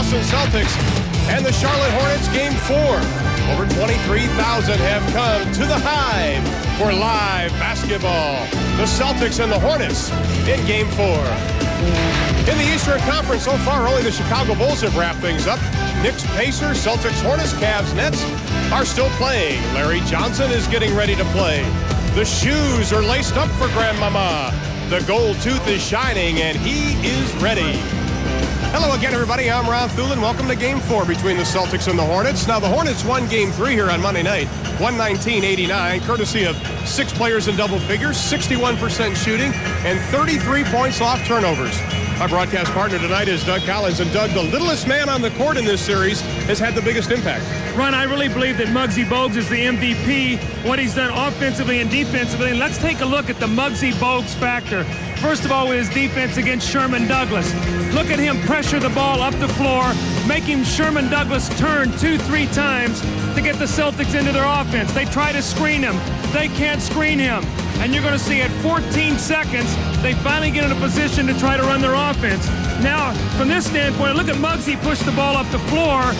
Boston Celtics and the Charlotte Hornets Game 4. Over 23,000 have come to the Hive for live basketball. The Celtics and the Hornets in Game 4. In the Eastern Conference so far, only the Chicago Bulls have wrapped things up. Knicks, Pacers, Celtics, Hornets, Cavs, Nets are still playing. Larry Johnson is getting ready to play. The shoes are laced up for Grandmama. The gold tooth is shining, and he is ready. Hello again, everybody. I'm Ron Thulin. Welcome to Game 4 between the Celtics and the Hornets. Now, the Hornets won Game 3 here on Monday night, 119-89, courtesy of 6 players in double figures, 61% shooting, and 33 points off turnovers. Our broadcast partner tonight is Doug Collins. And Doug, the littlest man on the court in this series, has had the biggest impact. Ron, I really believe that Muggsy Bogues is the MVP, what he's done offensively and defensively. And let's take a look at the Muggsy Bogues factor. First of all, with his defense against Sherman Douglas. Look at him pressure the ball up the floor, making Sherman Douglas turn 2-3 times to get the Celtics into their offense. They try to screen him. They can't screen him. And you're going to see at 14 seconds, they finally get in a position to try to run their offense. Now, from this standpoint, look at Muggsy push the ball up the floor.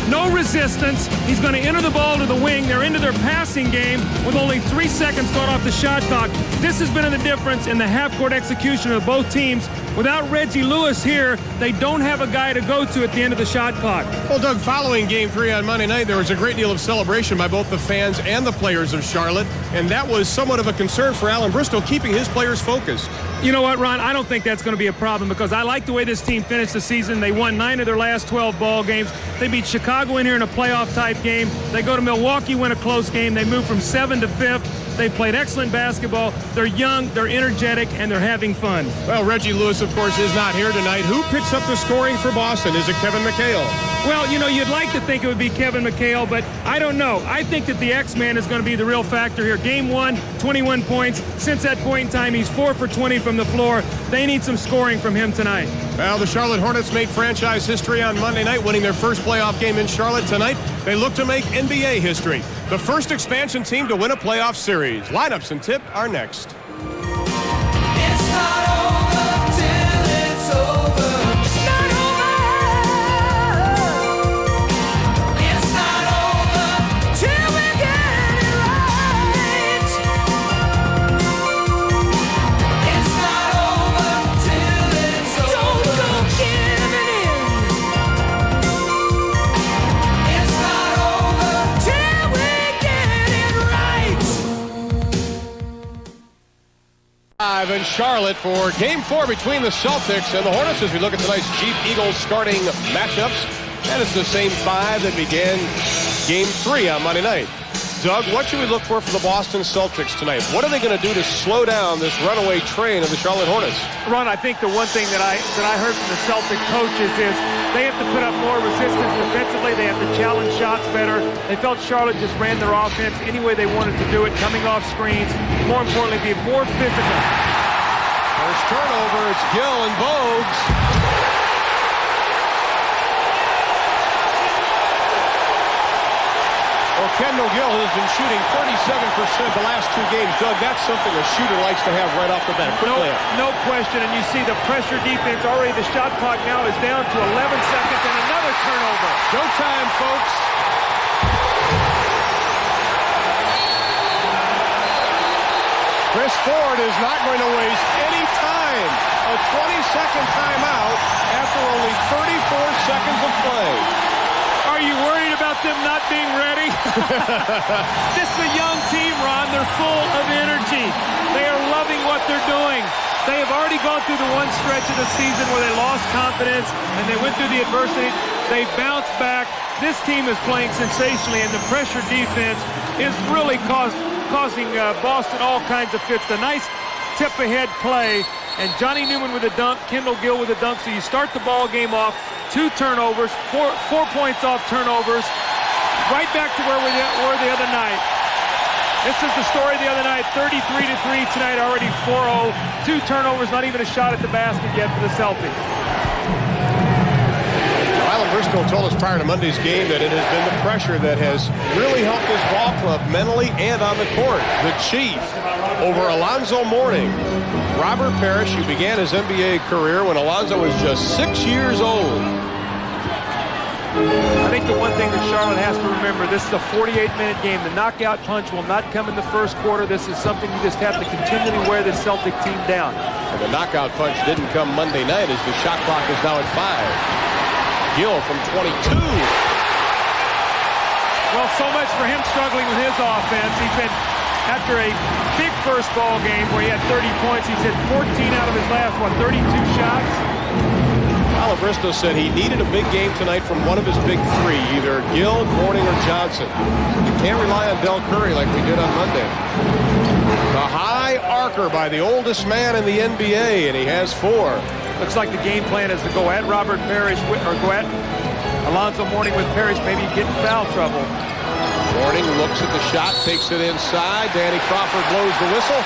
No resistance. He's going to enter the ball to the wing. They're into their passing game with only 3 seconds thrown off the shot clock. This has been the difference in the half-court execution of both teams. Without Reggie Lewis here, they don't have a guy to go to at the end of the shot clock. Well, Doug, following Game 3 on Monday night, there was a great deal of celebration by both the fans and the players of Charlotte, and that was somewhat of a concern for Alan Bristol, keeping his players focused. You know what, Ron? I don't think that's going to be a problem because I like the way this team finished the season. They won 9 of their last 12 ball games. They beat Chicago in here in a playoff-type game. They go to Milwaukee, win a close game. They move from 7 to 5th. They played excellent basketball. They're young, they're energetic, and they're having fun. Well, Reggie Lewis, of course, is not here tonight. Who picks up the scoring for Boston? Is it Kevin McHale? Well, you know, you'd like to think it would be Kevin McHale, but I don't know. I think that the X-Man is going to be the real factor here. Game 1, 21 points. Since that point in time, he's 4 for 20 from the floor. They need some scoring from him tonight. Well, the Charlotte Hornets made franchise history on Monday night, winning their first playoff game in Charlotte. Tonight, they look to make NBA history. The first expansion team to win a playoff series. Lineups and tip are next. It's not over till it's over. It's not over. It's not over till we get it right. It's not over till it's over. Don't go giving in. It's not over till we get it right. Live in Charlotte for Game 4 between the Celtics and the Hornets as we look at tonight's Jeep Eagles starting matchups. And it's the same 5 that began Game 3 on Monday night. Doug, what should we look for the Boston Celtics tonight? What are they going to do to slow down this runaway train of the Charlotte Hornets? Ron, I think the one thing that I heard from the Celtic coaches is they have to put up more resistance defensively. They have to challenge shots better. They felt Charlotte just ran their offense any way they wanted to do it, coming off screens. More importantly, be more physical. First turnover, it's Gill and Bogues. Well, Kendall Gill has been shooting 37% the last 2 games. Doug, that's something a shooter likes to have right off the bat. No question, and you see the pressure defense already. The shot clock now is down to 11 seconds and another turnover. Showtime, folks. Chris Ford is not going to waste any time. A 20-second timeout after only 34 seconds of play. Are you worried about them not being ready? This is a young team, Ron. They're full of energy. They are loving what they're doing. They have already gone through the one stretch of the season where they lost confidence and they went through the adversity. They bounced back. This team is playing sensationally, and the pressure defense is really causing Boston all kinds of fits. A nice tip-ahead play, and Johnny Newman with a dunk, Kendall Gill with a dunk. So you start the ball game off, 2 turnovers, 4 points off turnovers, right back to where we were the other night. This is the story the other night, 33-3 tonight, already 4-0. 2 turnovers, not even a shot at the basket yet for the Celtics. Alan Bristol told us prior to Monday's game that it has been the pressure that has really helped this ball club mentally and on the court. The Chief over Alonzo Mourning. Robert Parrish, who began his NBA career when Alonzo was just 6 years old. the one thing that Charlotte has to remember. This is a 48-minute game. The knockout punch will not come in the first quarter. This is something you just have to continually wear the Celtic team down. And the knockout punch didn't come Monday night as the shot clock is now at 5. Gill from 22. Well, so much for him struggling with his offense. He's been, after a big first ball game where he had 30 points, he's hit 14 out of his last, 32 shots? Bristow said he needed a big game tonight from one of his big three, either Gill, Mourning, or Johnson. You can't rely on Del Curry like we did on Monday. The high arcer by the oldest man in the NBA, and he has 4. Looks like the game plan is to go at Robert Parrish, or go at Alonzo Mourning with Parrish, maybe get in foul trouble. Mourning looks at the shot, takes it inside. Danny Crawford blows the whistle.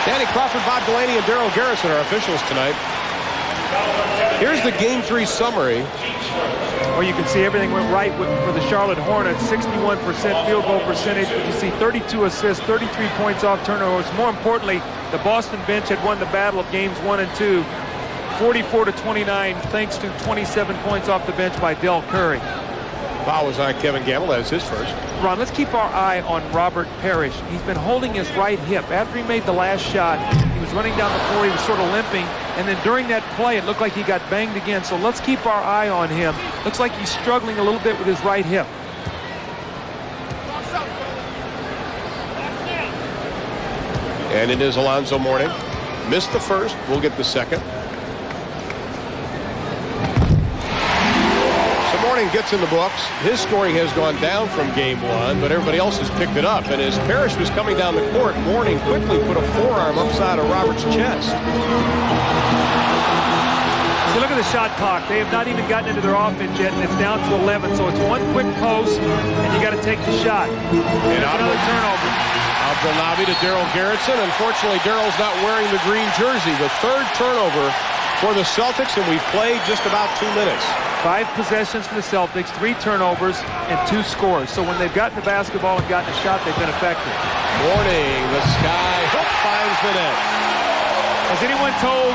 Danny Crawford, Bob Delaney, and Daryl Garrison are officials tonight. Here's the Game 3 summary. Well, you can see everything went right for the Charlotte Hornets. 61% field goal percentage, but you see 32 assists, 33 points off turnovers. More importantly, the Boston bench had won the battle of games 1 and 2, 44-29, thanks to 27 points off the bench by Del Curry. Foul was on Kevin Gamble. That's his first. Ron, let's keep our eye on Robert Parrish. He's been holding his right hip. After he made the last shot, he was running down the floor. He was sort of limping. And then during that play, it looked like he got banged again. So let's keep our eye on him. Looks like he's struggling a little bit with his right hip. And it is Alonzo Mourning. Missed the first. We'll get the second. Mourning gets in the books. His scoring has gone down from game 1, but everybody else has picked it up. And as Parrish was coming down the court, Mourning quickly put a forearm upside of Robert's chest. See, look at the shot clock. They have not even gotten into their offense yet, and it's down to 11. So it's one quick post, and you got to take the shot. And another turnover. Abdelnaby to Daryl Garrison. Unfortunately, Daryl's not wearing the green jersey. The third turnover for the Celtics, and we've played just about 2 minutes. 5 possessions for the Celtics, 3 turnovers, and 2 scores. So when they've gotten the basketball and gotten a shot, they've been effective. Mourning, the sky hook finds the net. Has anyone told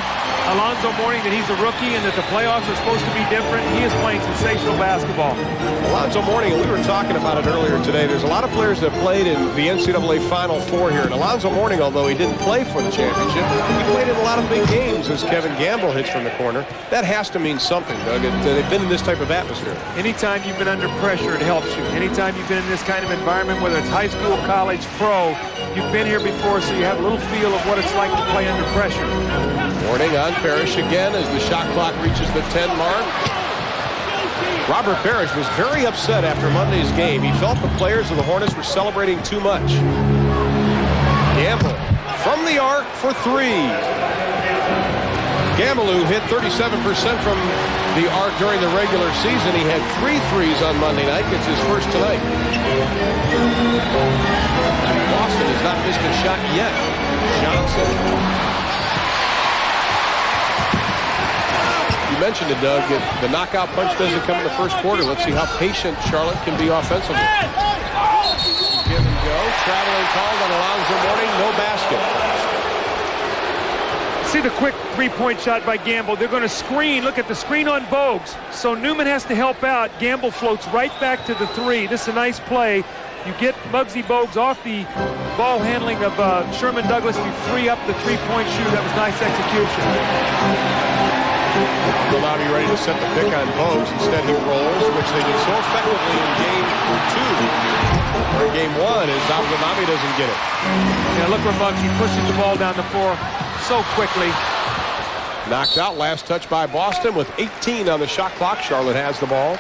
Alonzo Mourning that he's a rookie and that the playoffs are supposed to be different? He is playing sensational basketball. Alonzo Mourning, and we were talking about it earlier today, there's a lot of players that played in the NCAA Final Four here. And Alonzo Mourning, although he didn't play for the championship, he played in a lot of big games as Kevin Gamble hits from the corner. That has to mean something, Doug. They've been in this type of atmosphere. Anytime you've been under pressure, it helps you. Anytime you've been in this kind of environment, whether it's high school, college, pro, you've been here before, so you have a little feel of what it's like to play under pressure. Mourning on Parrish again as the shot clock reaches the 10 mark. Robert Parrish was very upset after Monday's game. He felt the players of the Hornets were celebrating too much. Gamble from the arc for 3. Gamble, who hit 37% from the arc during the regular season, he had 3 threes on Monday night. Gets his first tonight. Boston has not missed a shot yet. Johnson. You mentioned it, Doug. The knockout punch doesn't come in the first quarter. Let's see how patient Charlotte can be offensively. Give and go. Traveling called on Alonzo Mourning. No basket. See the quick three-point shot by Gamble. They're going to screen. Look at the screen on Bogues. So Newman has to help out. Gamble floats right back to the 3. This is a nice play. You get Muggsy Bogues off the ball handling of Sherman Douglas. You free up the three-point shoot. That was nice execution. Will now be ready to set the pick on Bogues. Instead, he rolls, which they did so effectively in game 2. Or in game 1, as Abdelnaby doesn't get it. Yeah, look where Muggsy pushes the ball down the floor so quickly. Knocked out. Last touch by Boston with 18 on the shot clock. Charlotte has the ball.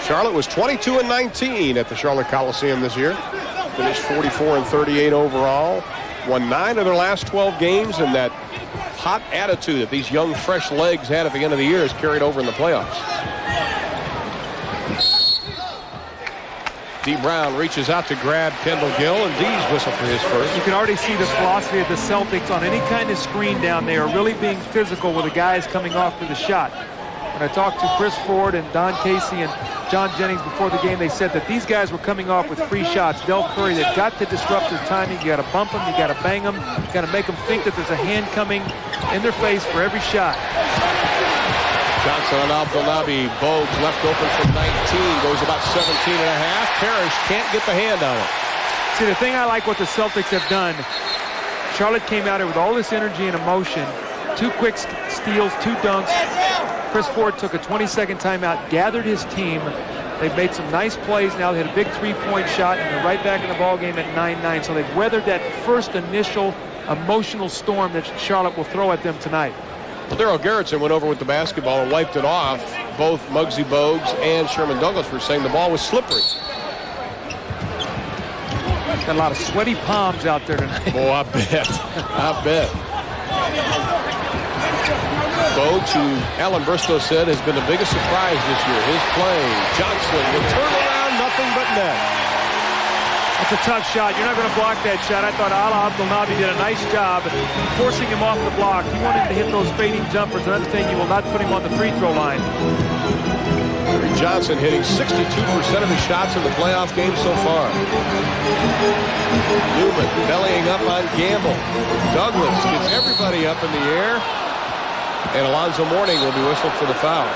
Charlotte was 22-19 at the Charlotte Coliseum this year. Finished 44-38 overall. Won 9 of their last 12 games, and that hot attitude that these young, fresh legs had at the end of the year is carried over in the playoffs. D. Brown reaches out to grab Kendall Gill, and D's whistle for his first. You can already see the philosophy of the Celtics on any kind of screen down there, really being physical with the guys coming off for the shot. When I talked to Chris Ford and Don Casey and John Jennings before the game, they said that these guys were coming off with free shots. Del Curry, they've got to disrupt their timing. You got to bump them, you got to bang them, you got to make them think that there's a hand coming in their face for every shot. Johnson on Abdelnaby. Bogues left open from 19. Goes about 17 and a half. Parrish can't get the hand on it. See, the thing I like what the Celtics have done, Charlotte came out here with all this energy and emotion. 2 quick steals, 2 dunks. Chris Ford took a 20-second timeout, gathered his team. They've made some nice plays now. They had a big 3-point shot, and they're right back in the ballgame at 9-9. So they've weathered that first initial emotional storm that Charlotte will throw at them tonight. Well, Daryl Garrettson went over with the basketball and wiped it off. Both Muggsy Bogues and Sherman Douglas were saying the ball was slippery. Got a lot of sweaty palms out there tonight. Oh, I bet. I bet. Bogues, who Alan Bristow said has been the biggest surprise this year. His play. Johnson, the turnaround, nothing but net. It's a tough shot. You're not going to block that shot. I thought Ala Abdelnaby did a nice job forcing him off the block. He wanted to hit those fading jumpers. Another thing, you will not put him on the free throw line. Larry Johnson hitting 62% of his shots in the playoff game so far. Newman bellying up on Gamble. Douglas gets everybody up in the air. And Alonzo Mourning will be whistled for the foul.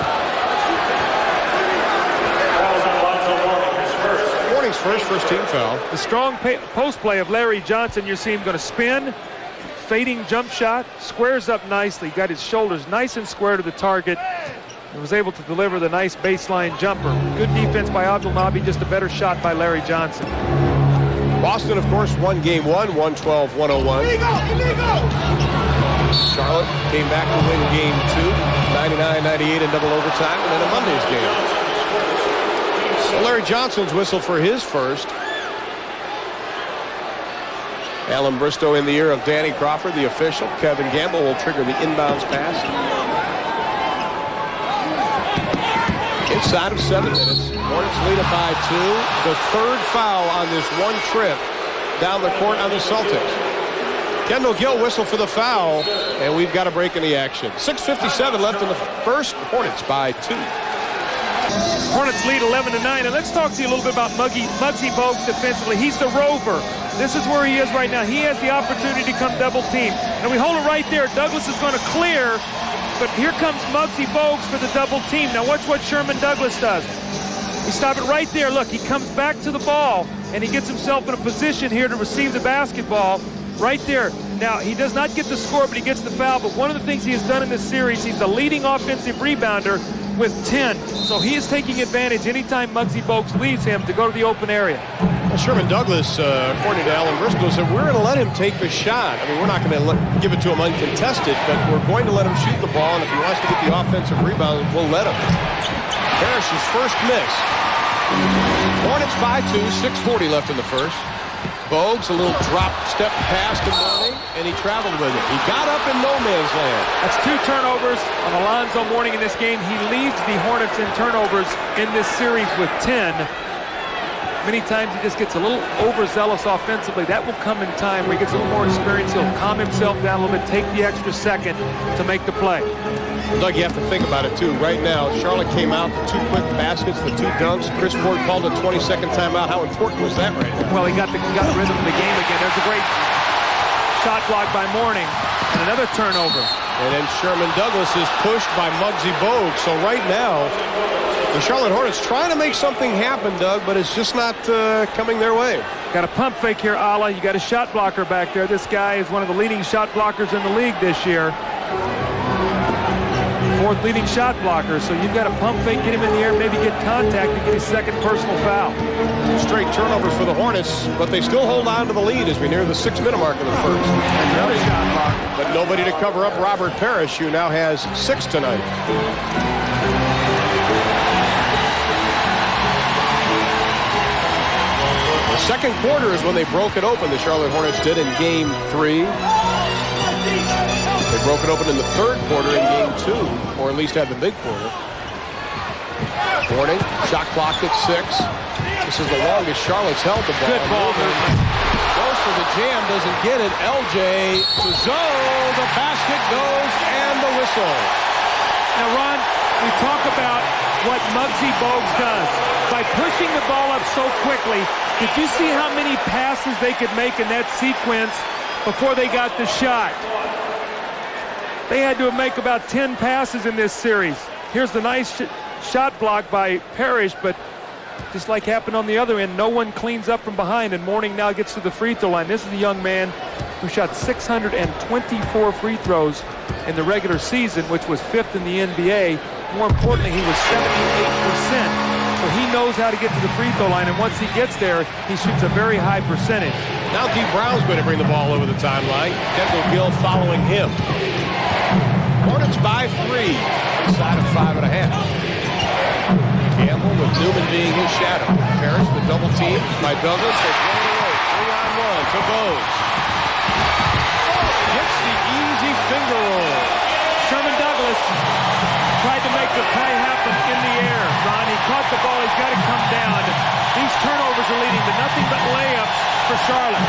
Mourning's first team foul. The strong post play of Larry Johnson. You see him going to spin. Fading jump shot. Squares up nicely. Got his shoulders nice and square to the target. And was able to deliver the nice baseline jumper. Good defense by Abdelnaby. Just a better shot by Larry Johnson. Boston, of course, won game 1, 112-101. Illegal! Charlotte came back to win game 2, 99-98 in double overtime, and then a Monday's game. So Larry Johnson's whistled for his first. Alan Bristow in the ear of Danny Crawford, the official. Kevin Gamble will trigger the inbounds pass. Inside of 7 minutes, Hornets lead it by 2. The 3rd foul on this one trip down the court on the Celtics. Kendall Gill whistle for the foul, and we've got a break in the action. 6:57 left in the first. Hornets by 2. Hornets lead 11-9, and let's talk to you a little bit about Muggsy Bogues defensively. He's the rover. This is where he is right now. He has the opportunity to come double team. And we hold it right there. Douglas is going to clear, but here comes Muggsy Bogues for the double team. Now watch what Sherman Douglas does. We stop it right there. Look, he comes back to the ball, and he gets himself in a position here to receive the basketball. Right there. Now, he does not get the score, but he gets the foul. But one of the things he has done in this series, he's the leading offensive rebounder with 10. So he is taking advantage anytime Muggsy Bogues leaves him to go to the open area. Well, Sherman Douglas, according to Alan Briscoe, said we're going to let him take the shot. I mean, we're not going to give it to him uncontested, but we're going to let him shoot the ball, and if he wants to get the offensive rebound, we'll let him. Parrish's first miss. Hornets by 2, 6:40 left in the first. Bogues, a little drop step pass to Mourning, and he traveled with it. He got up in no man's land. That's 2 turnovers on Alonzo Mourning in this game. He leads the Hornets in turnovers in this series with 10. Many times he just gets a little overzealous offensively. That will come in time where he gets a little more experience. He'll calm himself down a little bit, take the extra second to make the play. Doug, you have to think about it, too. Right now, Charlotte came out, the 2 quick baskets, the 2 dunks. Chris Ford called a 20-second timeout. How important was that right now? Well, he got the rhythm of the game again. There's a great shot block by Mourning and another turnover. And then Sherman Douglas is pushed by Muggsy Bogues. So right now, the Charlotte Hornets trying to make something happen, Doug, but it's just not coming their way. Got a pump fake here, Ala. You got a shot blocker back there. This guy is one of the leading shot blockers in the league this year. 4th leading shot blocker, so you've got a pump fake, get him in the air, maybe get contact and get his 2nd personal foul. 2 straight turnovers for the Hornets, but they still hold on to the lead as we near the 6-minute mark of the first. Another shot block. But nobody to cover up Robert Parrish, who now has 6 tonight. The second quarter is when they broke it open, the Charlotte Hornets did in game 3. They broke it open in the 3rd quarter in game 2, or at least had the big quarter. Mourning, shot clock at 6. This is the longest Charlotte's held the ball. Good ball movement. Goes for the jam, doesn't get it. LJ to Zoe, the basket goes, and the whistle. Now, Ron, we talk about what Muggsy Bogues does. By pushing the ball up so quickly, did you see how many passes they could make in that sequence before they got the shot? They had to make about 10 passes in this series. Here's the nice shot block by Parrish, but just like happened on the other end, no one cleans up from behind, and Mourning now gets to the free throw line. This is a young man who shot 624 free throws in the regular season, which was 5th in the NBA. More importantly, he was 78%. So he knows how to get to the free throw line, and once he gets there, he shoots a very high percentage. Now Dee Brown's going to bring the ball over the timeline. Kendall Gill following him. Hornets by 3 inside of 5.5. Gamble with Newman being his shadow. Parrish the double team by Douglas. They throw it away. 3-on-1 to Bowes. Gets the easy finger roll. Sherman Douglas tried to make the play happen in the air. Ron, he caught the ball. He's got to come down. These turnovers are leading to nothing but layups for Charlotte.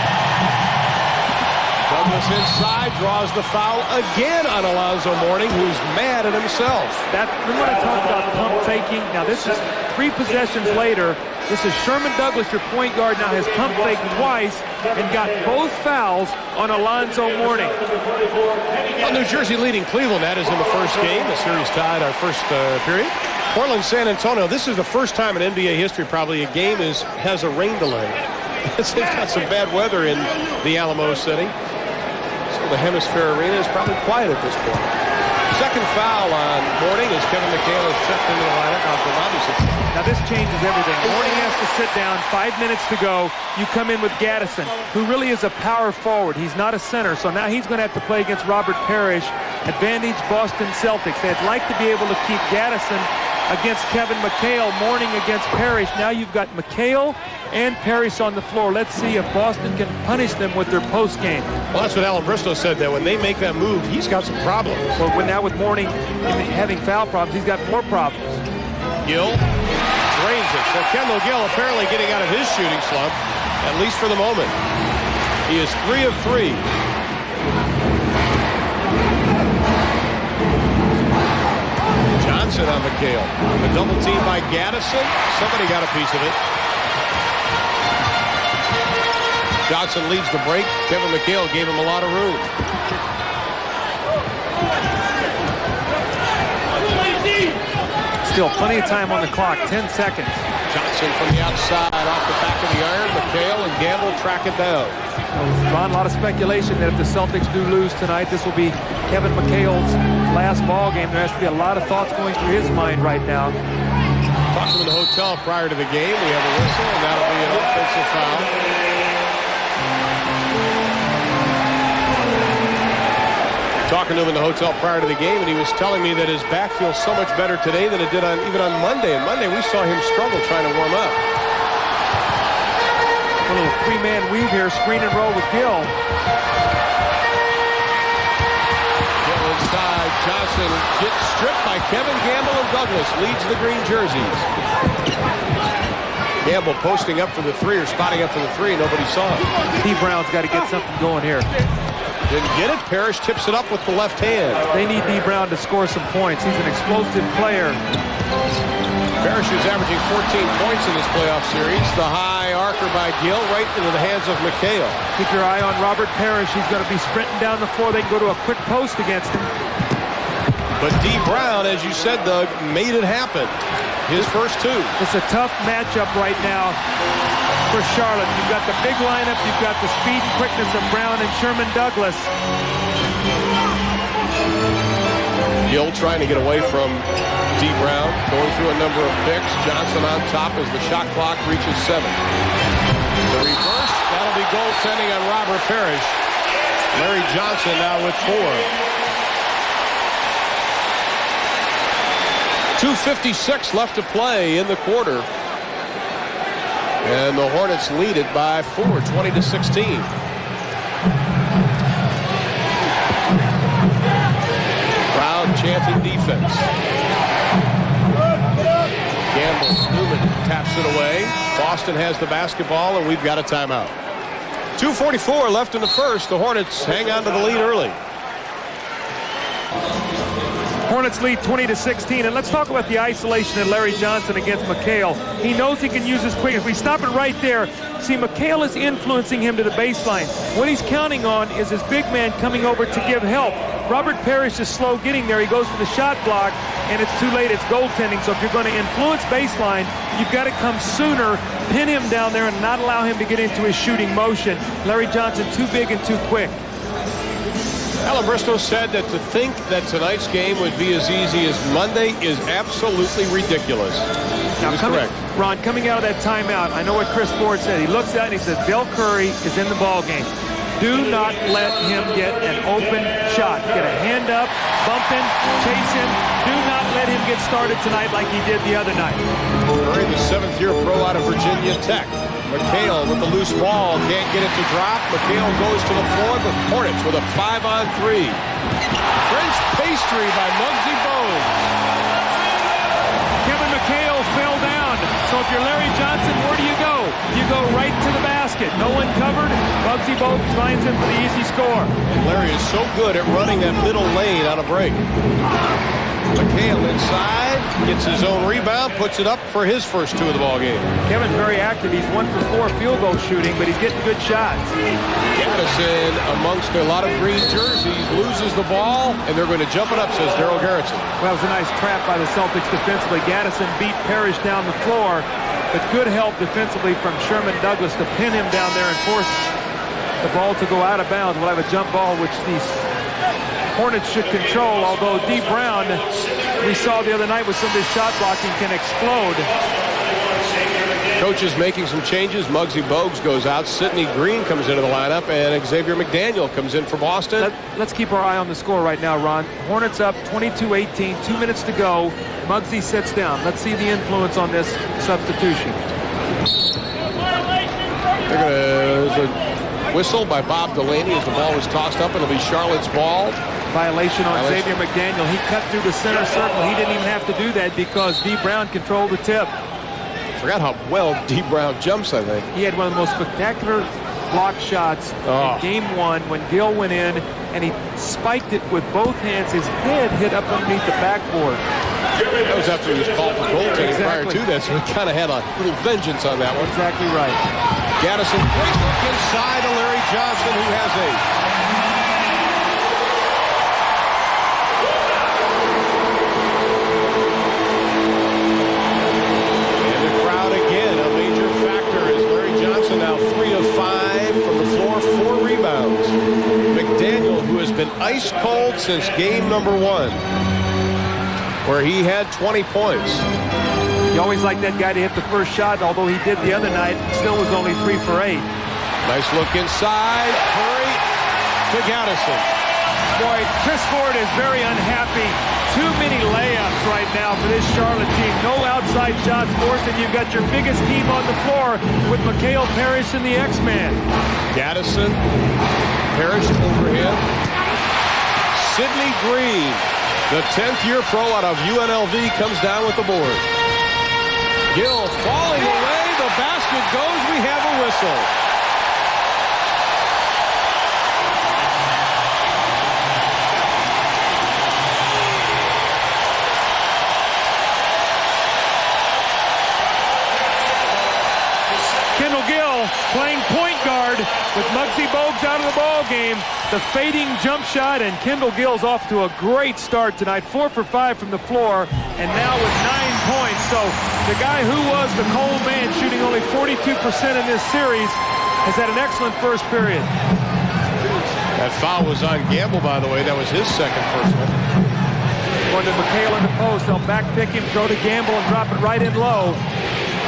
Douglas inside, draws the foul again on Alonzo Mourning, who's mad at himself. Remember when I talked about pump faking? Now this is 3 possessions later. This is Sherman Douglas, your point guard, now has pump faked twice and got both fouls on Alonzo Mourning. Well, New Jersey leading Cleveland. That is in the first game. The series tied our first period. Portland, San Antonio. This is the first time in NBA history probably a game has a rain delay. They've got some bad weather in the Alamo City. So the Hemisphere Arena is probably quiet at this point. Second foul on Mourning as Kevin McHale is checked into the lineup. Now this changes everything. Mourning has to sit down, 5 minutes to go. You come in with Gaddison, who really is a power forward. He's not a center, so now he's going to have to play against Robert Parrish. Advantage Boston Celtics. They'd like to be able to keep Gaddison against Kevin McHale, Mourning against Parrish. Now you've got McHale and Parrish on the floor. Let's see if Boston can punish them with their post game. Well, that's what Alan Bristow said, that when they make that move, he's got some problems. Well, now with Mourning having foul problems, he's got more problems. Gill drains it. So Kendall Gill apparently getting out of his shooting slump, at least for the moment. He is 3 of 3. Johnson on McHale. The double team by Gaddison. Somebody got a piece of it. Johnson leads the break. Kevin McHale gave him a lot of room. Still plenty of time on the clock, 10 seconds. Johnson from the outside off the back of the iron. McHale and Gamble track it down. Ron, a lot of speculation that if the Celtics do lose tonight, this will be Kevin McHale's last ball game. There has to be a lot of thoughts going through his mind right now. Talked to him in the hotel prior to the game. We have a whistle, and that'll be an offensive foul. Talking to him in the hotel prior to the game, and he was telling me that his back feels so much better today than it did even on Monday. And Monday we saw him struggle trying to warm up. A little 3-man weave here, screen and roll with Gill. Gill inside. Johnson gets stripped by Kevin, Gamble, and Douglas. Leads the green jerseys. Gamble posting up for the 3 or spotting up for the 3. Nobody saw him. Dee Brown's got to get something going here. Didn't get it. Parrish tips it up with the left hand. They need Dee Brown to score some points. He's an explosive player. Parrish is averaging 14 points in this playoff series. The high arcer by Gill right into the hands of McHale. Keep your eye on Robert Parrish. He's going to be sprinting down the floor. They can go to a quick post against him. But Dee Brown, as you said, Doug, made it happen. His first 2. It's a tough matchup right now for Charlotte. You've got the big lineup. You've got the speed and quickness of Brown and Sherman Douglas. Gill trying to get away from Dee Brown, going through a number of picks. Johnson on top as the shot clock reaches 7. The reverse, that'll be goaltending on Robert Parrish. Larry Johnson now with 4. 2:56 left to play in the quarter. And the Hornets lead it by 4, 20-16. Crowd chanting defense. Gamble, Newman taps it away. Boston has the basketball, and we've got a timeout. 2:44 left in the first. The Hornets hang on to the lead early. Hornets lead 20-16, and let's talk about the isolation of Larry Johnson against McHale. He knows he can use his quickness. We stop it right there. See, McHale is influencing him to the baseline. What he's counting on is his big man coming over to give help. Robert Parrish is slow getting there. He goes for the shot block, and it's too late. It's goaltending. So if you're going to influence baseline, you've got to come sooner, pin him down there, and not allow him to get into his shooting motion. Larry Johnson too big and too quick. Alan Briscoe said that to think that tonight's game would be as easy as Monday is absolutely ridiculous. He was correct. Ron, coming out of that timeout, I know what Chris Ford said. He looks out and he says, Del Curry is in the ball game. Do not let him get an open shot. Get a hand up, bump him, chase him. Do not let him get started tonight like he did the other night. Curry, the 7th-year pro out of Virginia Tech. McHale with the loose ball, can't get it to drop. McHale goes to the floor. The Hornets with a 5-on-3. French pastry by Muggsy Bogues. Kevin McHale fell down. So if you're Larry Johnson, where do you go? You go right to the basket. No one covered. Muggsy Bogues finds him for the easy score. And Larry is so good at running that middle lane on a break. McHale inside, gets his own rebound, puts it up for his first 2 of the ball game. Kevin's very active. He's 1 for 4 field goal shooting, but he's getting good shots. Gaddison amongst a lot of green jerseys loses the ball, and they're going to jump it up, says Daryl Garrettson. Well, it was a nice trap by the Celtics defensively. Gaddison beat Parrish down the floor, but good help defensively from Sherman Douglas to pin him down there and force the ball to go out of bounds. We'll have a jump ball, which these Hornets should control, although D. Brown, we saw the other night with some of his shot blocking, can explode. Coach is making some changes. Muggsy Bogues goes out. Sidney Green comes into the lineup, and Xavier McDaniel comes in for Boston. Let's keep our eye on the score right now, Ron. Hornets up 22-18, 2 minutes to go. Muggsy sits down. Let's see the influence on this substitution. There's a whistle by Bob Delaney as the ball was tossed up. It'll be Charlotte's ball. Violation on Xavier McDaniel. He cut through the center circle. He didn't even have to do that because D. Brown controlled the tip. Forgot how well D. Brown jumps, I think. He had one of the most spectacular block shots in game 1 when Gill went in and he spiked it with both hands. His head hit up underneath the backboard. That was after he was called for goaltending prior to that, so he kind of had a little vengeance on that one. Exactly right. Gaddison, great look inside to Larry Johnson, who has 8. Now 3 of 5 from the floor, 4 rebounds. McDaniel, who has been ice cold since game number 1, where he had 20 points. You always like that guy to hit the first shot, although he did the other night, still was only 3 for 8. Nice look inside. Curry to Gaddison. Boy, Chris Ford is very unhappy. Too many layups right now for this Charlotte team. No outside shots forced, and you've got your biggest team on the floor with McHale, Parrish, and the X-Man. Gaddison, Parrish over him. Sidney Green, the 10th-year pro out of UNLV, comes down with the board. Gill falling away. The basket goes. We have a whistle. Playing point guard with Muggsy Bogues out of the ball game. The fading jump shot, and Kendall Gill's off to a great start tonight. 4 for 5 from the floor, and now with 9 points. So the guy who was the cold man, shooting only 42% in this series, has had an excellent first period. That foul was on Gamble, by the way. That was his second personal. Going to McHale in the post. They'll back pick him, throw to Gamble, and drop it right in low.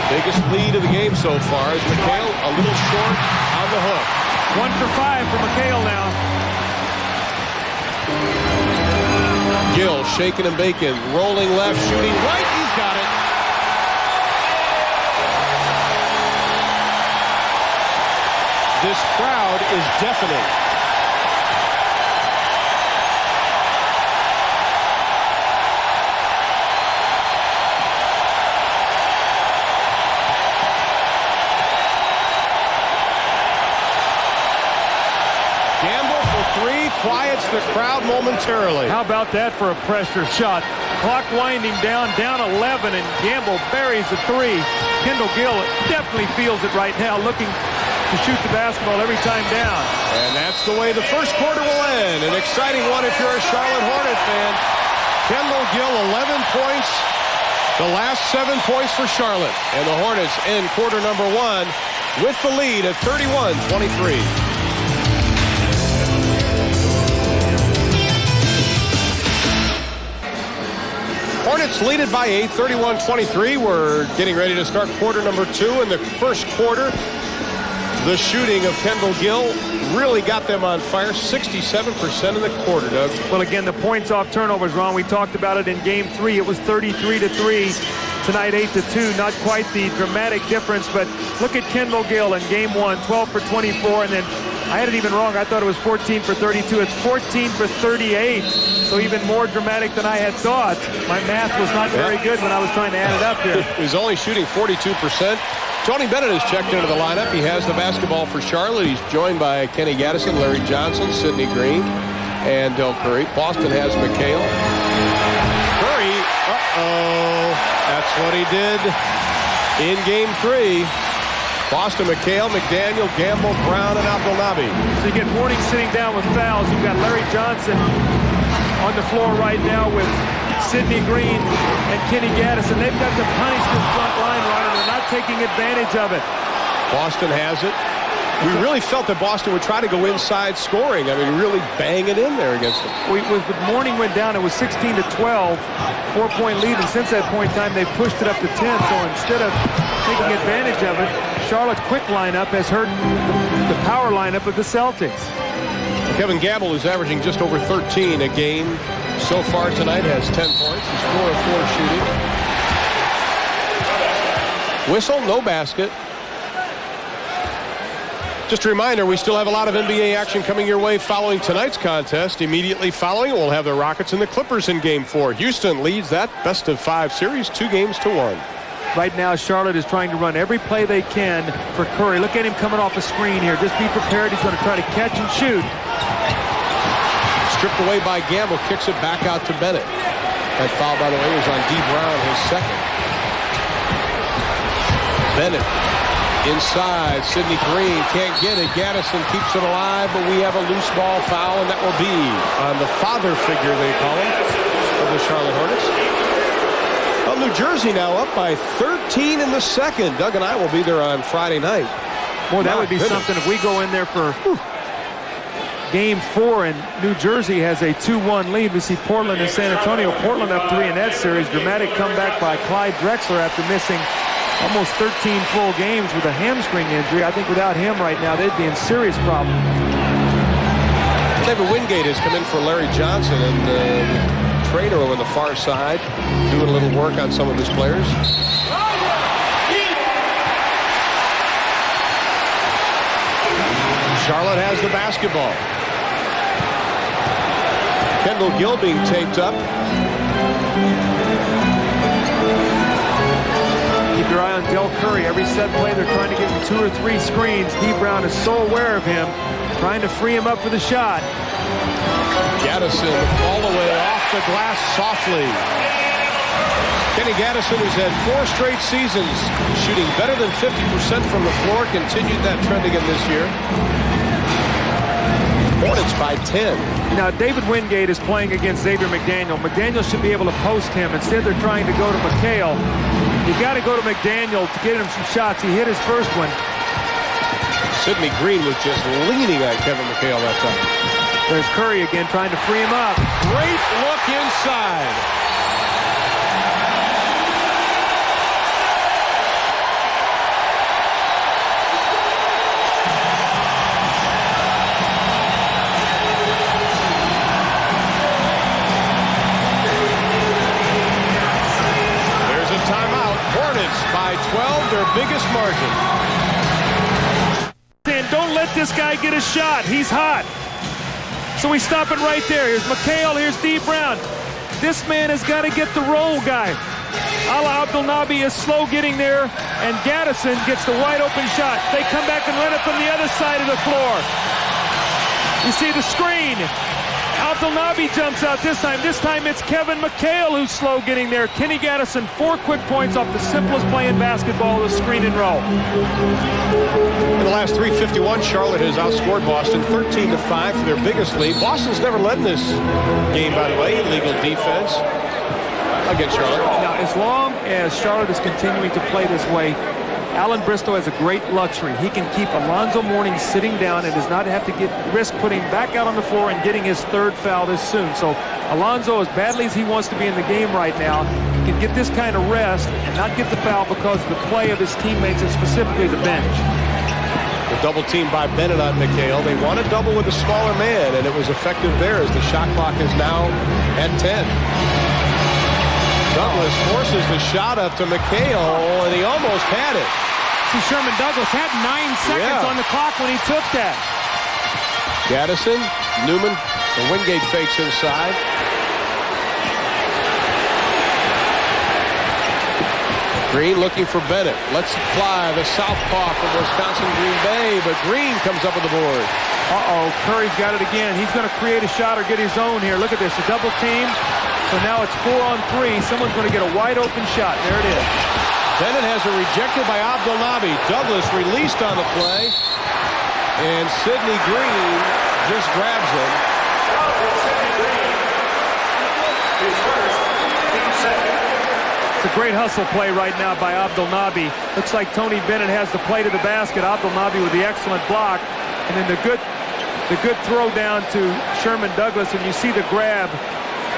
Biggest lead of the game so far is McHale a little short on the hook. 1 for 5 for McHale now. Gill shaking and baking, rolling left, shooting right. He's got it. This crowd is deafening. Quiets the crowd momentarily. How about that for a pressure shot? Clock winding down 11, and Gamble buries the 3. Kendall Gill definitely feels it right now, looking to to shoot the basketball every time down. And that's the way the first quarter will end. An exciting one if you're a Charlotte Hornet fan. Kendall Gill, 11 points. The last 7 points for Charlotte. And the Hornets end quarter number 1 with the lead at 31-23. Hornets lead it by 8, 31-23. We're getting ready to start quarter number 2. In the first quarter, the shooting of Kendall Gill really got them on fire. 67% in the quarter, Doug. Well, again, the points off turnovers, Ron. We talked about it in Game 3. It was 33-3. Tonight, 8-2. Not quite the dramatic difference, but look at Kendall Gill in Game 1, 12 for 24, and then I had it even wrong. I thought it was 14 for 32. It's 14 for 38. So even more dramatic than I had thought. My math was not very good when I was trying to add it up here. He's only shooting 42%. Tony Bennett has checked into the lineup. He has the basketball for Charlotte. He's joined by Kenny Gaddison, Larry Johnson, Sidney Green, and Del Curry. Boston has McHale. Curry, that's what he did in Game 3. Boston, McHale, McDaniel, Gamble, Brown, and Abdelnaby. So you get Mourning sitting down with fouls. You've got Larry Johnson on the floor right now with Sidney Green and Kenny Gaddison. They've got to punish this front line, Ron, and they're not taking advantage of it. Boston has it. We really felt that Boston would try to go inside scoring. I mean, really bang it in there against them. When Mourning went down, it was 16-12, 4-point lead, and since that point in time, they've pushed it up to 10. So instead of taking advantage of it, Charlotte's quick lineup has hurt the power lineup of the Celtics. Kevin Gamble, who's averaging just over 13 a game so far tonight, has 10 points. He's 4 of 4 shooting. Whistle, no basket. Just a reminder, we still have a lot of NBA action coming your way following tonight's contest. Immediately following, we'll have the Rockets and the Clippers in Game 4. Houston leads that best-of-5 series 2-1. Right now, Charlotte is trying to run every play they can for Curry. Look at him coming off a screen here. Just be prepared. He's going to try to catch and shoot. Stripped away by Gamble. Kicks it back out to Bennett. That foul, by the way, was on D. Brown, his second. Bennett inside. Sidney Green can't get it. Gaddison keeps it alive, but we have a loose ball foul, and that will be on the father figure, they call him, of the Charlotte Hornets. Well, New Jersey now up by 13 in the second. Doug and I will be there on Friday night. Boy, that would be something if we go in there for Game 4 and New Jersey has a 2-1 lead. We see Portland and San Antonio. Portland up 3 in that series. Dramatic comeback by Clyde Drexler after missing almost 13 full games with a hamstring injury. I think without him right now, they'd be in serious problem. David Wingate has come in for Larry Johnson, and Trader over the far side doing a little work on some of his players. Charlotte has the basketball. Kendall Gill being taped up. Keep your eye on Del Curry. Every set play, they're trying to give him 2 or 3 screens. D. Brown is so aware of him, trying to free him up for the shot. Gaddison all the way off the glass softly. Kenny Gaddison has had 4 straight seasons shooting better than 50% from the floor. Continued that trend again this year. Hornets by 10. Now, David Wingate is playing against Xavier McDaniel. McDaniel should be able to post him. Instead, they're trying to go to McHale. You got to go to McDaniel to get him some shots. He hit his first one. Sidney Green was just leaning on Kevin McHale that time. There's Curry again trying to free him up. Great look inside. There's a timeout. Hornets by 12, their biggest margin. And don't let this guy get a shot. He's hot. So we stop it right there. Here's McHale. Here's D. Brown. This man has got to get the roll guy. Ala Abdelnaby is slow getting there, and Gaddison gets the wide open shot. They come back and run it from the other side of the floor. You see the screen. Abdelnaby jumps out this time. This time it's Kevin McHale who's slow getting there. Kenny Gaddison, 4 quick points off the simplest play in basketball, the screen and roll. In the last 3:51, Charlotte has outscored Boston 13-5 for their biggest lead. Boston's never led in this game, by the way, illegal defense against Charlotte. Now, as long as Charlotte is continuing to play this way, Alan Bristow has a great luxury. He can keep Alonzo Mourning sitting down and does not have to risk putting him back out on the floor and getting his 3rd foul this soon. So Alonzo, as badly as he wants to be in the game right now, can get this kind of rest and not get the foul because of the play of his teammates and specifically the bench. The double team by Bennett on McHale. They want to double with a smaller man, and it was effective there as the shot clock is now at 10. Douglas forces the shot up to McHale, and he almost had it. See, Sherman Douglas had 9 seconds on the clock when he took that. Gaddison, Newman, and Wingate fakes inside. Green looking for Bennett. Lets it fly. The southpaw from Wisconsin Green Bay, but Green comes up with the board. Uh-oh, Curry's got it again. He's going to create a shot or get his own here. Look at this, a double team. So now it's 4-on-3. Someone's going to get a wide open shot. There it is. Bennett has it rejected by Abdelnaby. Douglas released on the play. And Sidney Green just grabs him. It's a great hustle play right now by Abdelnaby. Looks like Tony Bennett has the play to the basket. Abdelnaby with the excellent block. And then the good throw down to Sherman Douglas. And you see the grab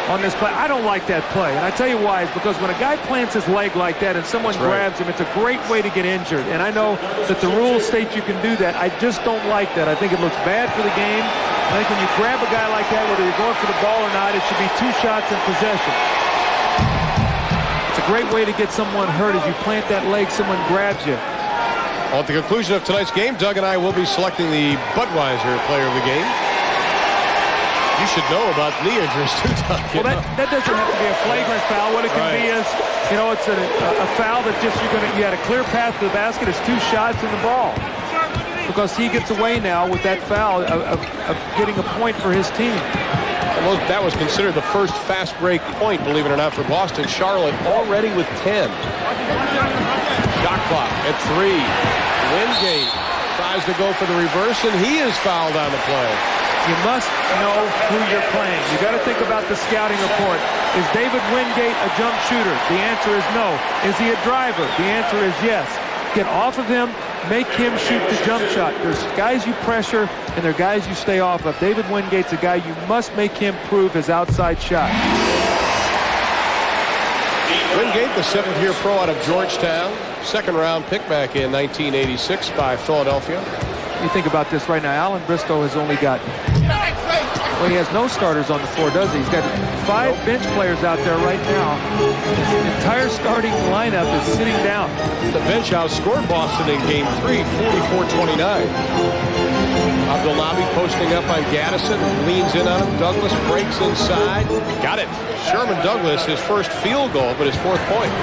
on this play. I don't like that play, and I tell you why. It's because when a guy plants his leg like that and someone grabs him, it's a great way to get injured. And I know that the rules state you can do that. I just don't like that. I think it looks bad for the game. I think when you grab a guy like that, whether you're going for the ball or not, it should be 2 shots in possession. It's a great way to get someone hurt. As you plant that leg, someone grabs you. Well, at the conclusion of tonight's game, Doug and I will be selecting the Budweiser player of the game. You should know about knee injuries too, Doug. Well, that doesn't have to be a flagrant foul. What it can be is, you know, it's a foul that just you had a clear path to the basket. It's 2 shots in the ball. Because he gets away now with that foul of getting a point for his team. Well, that was considered the first fast break point, believe it or not, for Boston. Charlotte already with 10. Shot clock at 3. Wingate tries to go for the reverse, and he is fouled on the play. You must know who you're playing. You got to think about the scouting report. Is David Wingate a jump shooter? The answer is no. Is he a driver? The answer is yes. Get off of him. Make him shoot the jump shot. There's guys you pressure, and there are guys you stay off of. David Wingate's a guy you must make him prove his outside shot. Wingate, the 7th-year pro out of Georgetown. 2nd-round pick back in 1986 by Philadelphia. You think about this right now. Alan Bristow has only got, well, he has no starters on the floor, does he? He's got 5 bench players out there right now. His entire starting lineup is sitting down. The bench outscored Boston in Game 3, 44-29. Abdelnaby posting up on Gaddison, leans in on him. Douglas breaks inside. Got it. Sherman Douglas, his first field goal, but his 4th point.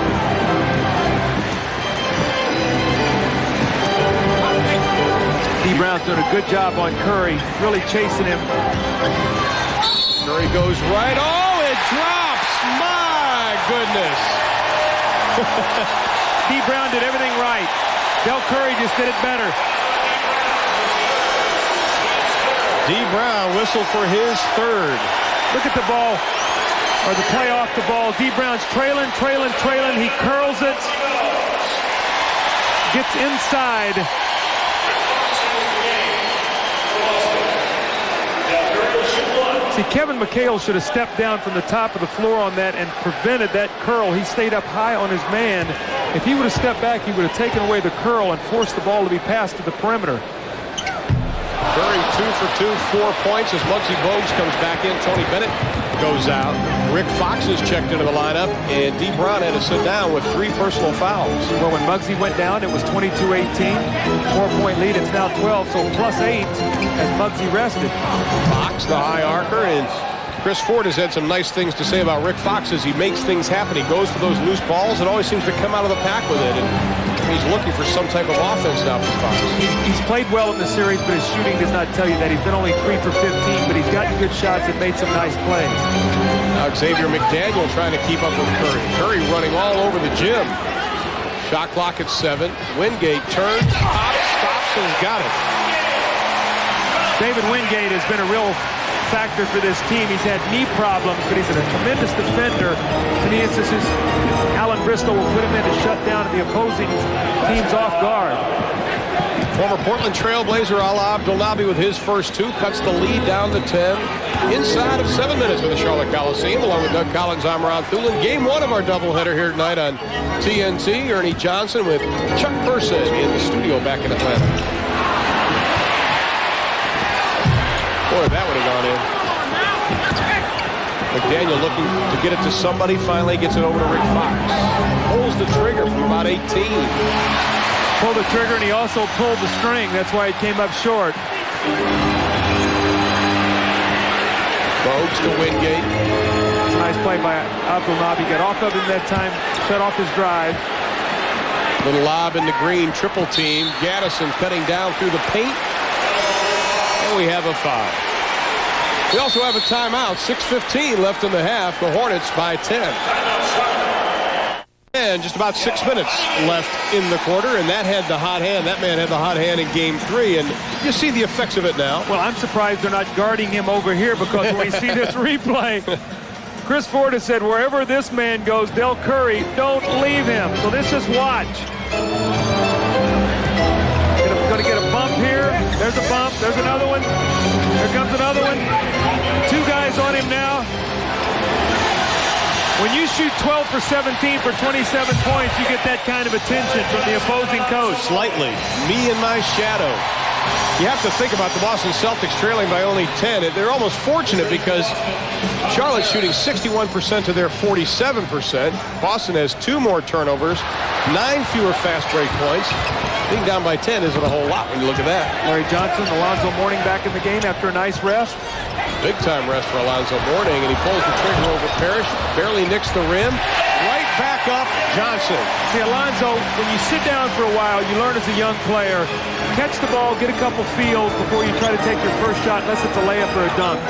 D. Brown's doing a good job on Curry, really chasing him. Curry goes right. Oh, it drops. My goodness. D. Brown did everything right. Del Curry just did it better. D. Brown whistled for his 3rd. Look at the ball, or the play off the ball. D. Brown's trailing. He curls it. Gets inside. See, Kevin McHale should have stepped down from the top of the floor on that and prevented that curl. He stayed up high on his man. If he would have stepped back, he would have taken away the curl and forced the ball to be passed to the perimeter. Curry 2 for 2, 4 points as Muggsy Bogues comes back in. Tony Bennett goes out. Rick Fox is checked into the lineup, and D. Brown had to sit down with 3 personal fouls. Well, when Muggsy went down, it was 22-18. 4-point lead. It's now 12, so +8 as Muggsy rested. Fox, the high archer, and Chris Ford has had some nice things to say about Rick Fox as he makes things happen. He goes for those loose balls and always seems to come out of the pack with it. And He's looking for some type of offense now for Fox. He's played well in the series, but his shooting does not tell you that. He's been only 3 for 15, but he's gotten good shots and made some nice plays. Now Xavier McDaniel trying to keep up with Curry. Curry running all over the gym. Shot clock at 7. Wingate turns, pops, stops, and has got it. David Wingate has been a real factor for this team. He's had knee problems, but he's a tremendous defender. In the instances, Alan Bristol will put him in to shut down the opposing teams off guard. Former Portland Trailblazer Ala Abdelnaby with his first 2 cuts the lead down to 10. Inside of 7 minutes with the Charlotte Coliseum, along with Doug Collins, I'm Ron Thulin. Game 1 of our doubleheader here tonight on TNT. Ernie Johnson with Chuck Person in the studio back in Atlanta. Boy, that would have gone in. McDaniel looking to get it to somebody. Finally gets it over to Rick Fox. Pulls the trigger from about 18. Pulled the trigger, and he also pulled the string. That's why it came up short. Bogues to Wingate. It's a nice play by Abdelnaby. Got off of him that time, shut off his drive. Little lob in the green, triple team. Gaddison cutting down through the paint. And we have a foul. We also have a timeout. 6:15 left in the half. The Hornets by 10. And just about 6 minutes left in the quarter, and that had the hot hand. That man had the hot hand in Game 3, and you see the effects of it now. Well, I'm surprised they're not guarding him over here, because when we see this replay, Chris Ford has said, wherever this man goes, Del Curry, don't leave him. So let's just watch. Going to get a bump here. There's a bump. There's another one. Here comes another one. 2 guys on him now. When you shoot 12 for 17 for 27 points, you get that kind of attention from the opposing coach. Slightly. Me and my shadow. You have to think about the Boston Celtics trailing by only 10. They're almost fortunate because Charlotte's shooting 61% to their 47%. Boston has 2 more turnovers, 9 fewer fast break points. Being down by 10 isn't a whole lot when you look at that. Larry Johnson, Alonzo Mourning back in the game after a nice rest. Big time rest for Alonzo Mourning, and he pulls the trigger over Parrish. Barely nicks the rim. Right back up Johnson. See, Alonzo, when you sit down for a while, you learn as a young player, catch the ball, get a couple feels before you try to take your first shot, unless it's a layup or a dunk.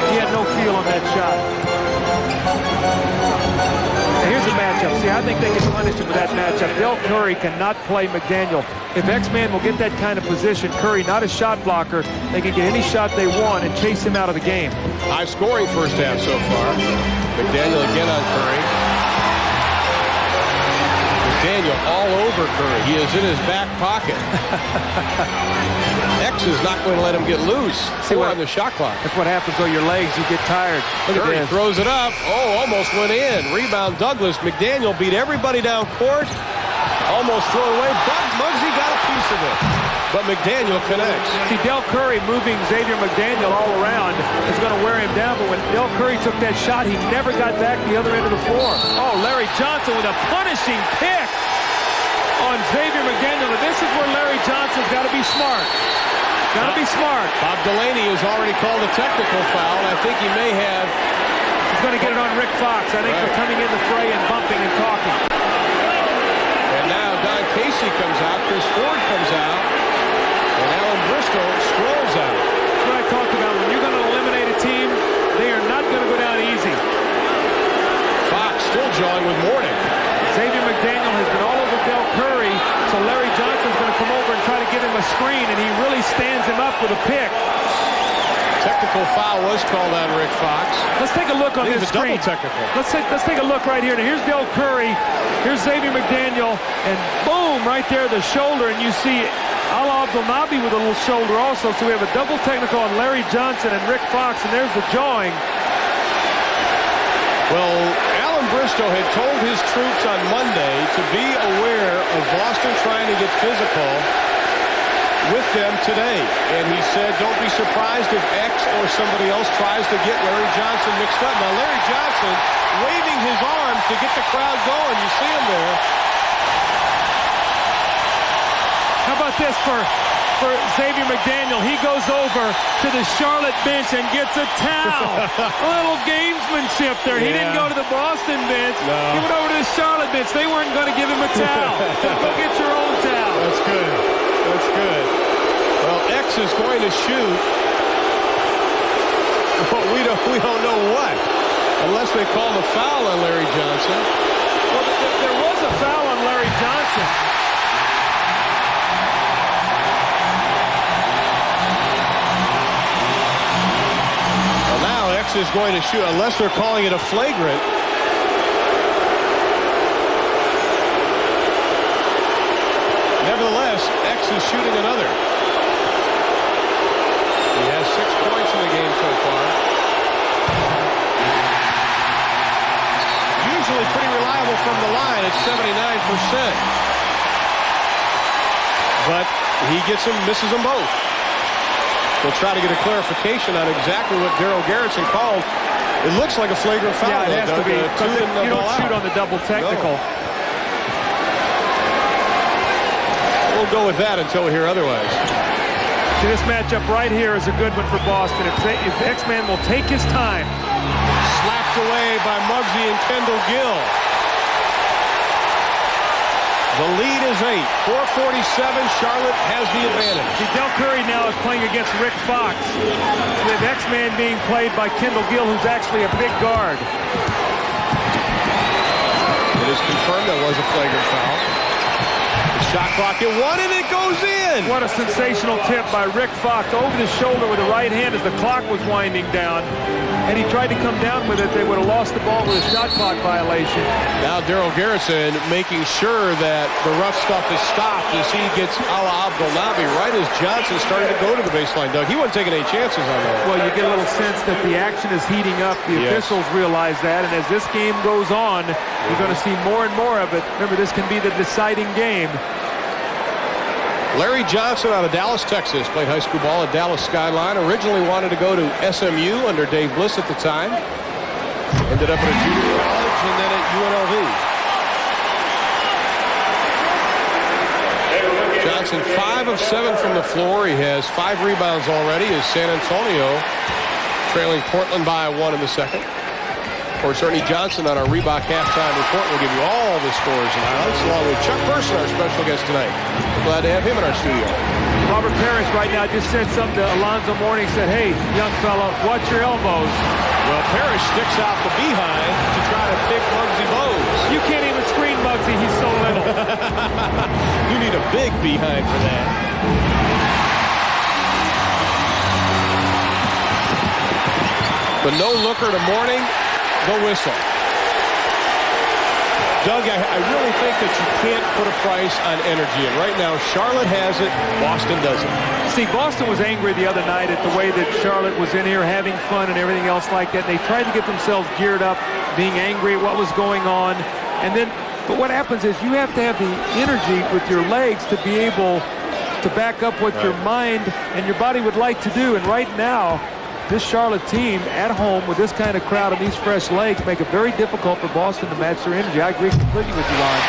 He had no feel on that shot. Now here's a matchup. See, I think they can punish him with that matchup. Del Curry cannot play McDaniel. If X-Man will get that kind of position, Curry, not a shot blocker, they can get any shot they want and chase him out of the game. High scoring first half so far. McDaniel again on Curry. McDaniel all over Curry. He is in his back pocket. X is not going to let him get loose. See what on the shot clock. That's what happens on your legs. You get tired. Look Curry at this. throws it up. Oh, almost went in. Rebound Douglas. McDaniel beat everybody down court. Almost thrown away, but Muggsy got a piece of it. But McDaniel connects. See, Del Curry moving Xavier McDaniel all around is going to wear him down, but when Del Curry took that shot, he never got back the other end of the floor. Oh, Larry Johnson with a punishing pick on Xavier McDaniel. But this is where Larry Johnson's got to be smart. Got to be smart. Bob Delaney has already called a technical foul. I think he may have. He's going to get it on Rick Fox, I think, for coming in the fray and bumping and talking. And now Don Casey comes out, Chris Ford comes out, and Alan Bristol strolls out. That's what I talked about. When you're going to eliminate a team, they are not going to go down easy. Fox still jawing with Mourning. Xavier McDaniel has been all over Del Curry, so Larry Johnson's going to come over and try to give him a screen, and he really stands him up with a pick. Technical foul was called on Rick Fox. Let's take a look on this screen. Double technical. Let's take a look right here. Now here's Del Curry, here's Xavier McDaniel, and boom, right there, the shoulder, and you see Ala Abdelnaby with a little shoulder also, so we have a double technical on Larry Johnson and Rick Fox, and there's the jawing. Well, Alan Bristol had told his troops on Monday to be aware of Boston trying to get physical with them today. And he said, don't be surprised if X or somebody else tries to get Larry Johnson mixed up. Now, Larry Johnson waving his arms to get the crowd going. You see him there. How about this for for Xavier McDaniel. He goes over to the Charlotte bench and gets a towel. A little gamesmanship there. He didn't go to the Boston bench. No. He went over to the Charlotte bench. They weren't going to give him a towel. So go get your own towel. That's good. That's good. Well, X is going to shoot. Well, we don't know what, unless they call the foul on Larry Johnson. Well, there was a foul on Larry Johnson. Well, now X is going to shoot, unless they're calling it a flagrant. Nevertheless, X is shooting another. He has 6 points in the game so far. Usually pretty reliable from the line at 79%. But he gets them, misses them both. We'll try to get a clarification on exactly what Daryl Garrison called. It looks like a flagrant foul. Yeah, it has to be. You don't shoot on the double technical. No. We'll go with that until we hear otherwise. See, this matchup right here is a good one for Boston. If X-Man will take his time. Slapped away by Muggsy and Kendall Gill. The lead is 8. 4:47. Charlotte has the advantage. See, Del Curry now is playing against Rick Fox, with X-Man being played by Kendall Gill, who's actually a big guard. It is confirmed that was a flagrant foul. The shot clock at 1, and it goes in. What a sensational tip by Rick Fox over the shoulder with the right hand as the clock was winding down. And he tried to come down with it. They would have lost the ball with a shot clock violation. Now Daryl Garrison making sure that the rough stuff is stopped as he gets Ala Abdelnaby right as Johnson started to go to the baseline. Doug, he wasn't taking any chances on that. Well, you get a little sense that the action is heating up. The officials realize that. And as this game goes on, you're going to see more and more of it. Remember, this can be the deciding game. Larry Johnson out of Dallas, Texas, played high school ball at Dallas Skyline. Originally wanted to go to SMU under Dave Bliss at the time. Ended up at a junior college and then at UNLV. Johnson 5 of 7 from the floor. He has 5 rebounds already as San Antonio trailing Portland by 1 in the second. Of course, Ernie Johnson on our Reebok halftime report will give you all the scores and highlights, along with Chuck Person, our special guest tonight. We're glad to have him in our studio. Robert Parrish right now just said something to Alonzo Mourning, said, hey, young fella, watch your elbows. Well, Parrish sticks out the behind to try to pick Muggsy Bogues. You can't even screen Muggsy, he's so little. You need a big behind for that. The no-looker to Mourning. The whistle. Doug, I really think that you can't put a price on energy. And right now, Charlotte has it, Boston doesn't. See, Boston was angry the other night at the way that Charlotte was in here having fun and everything else like that. They tried to get themselves geared up, being angry at what was going on. But what happens is you have to have the energy with your legs to be able to back up what your mind and your body would like to do. And right now, this Charlotte team at home with this kind of crowd and these fresh legs make it very difficult for Boston to match their energy. I agree completely with you, Ron.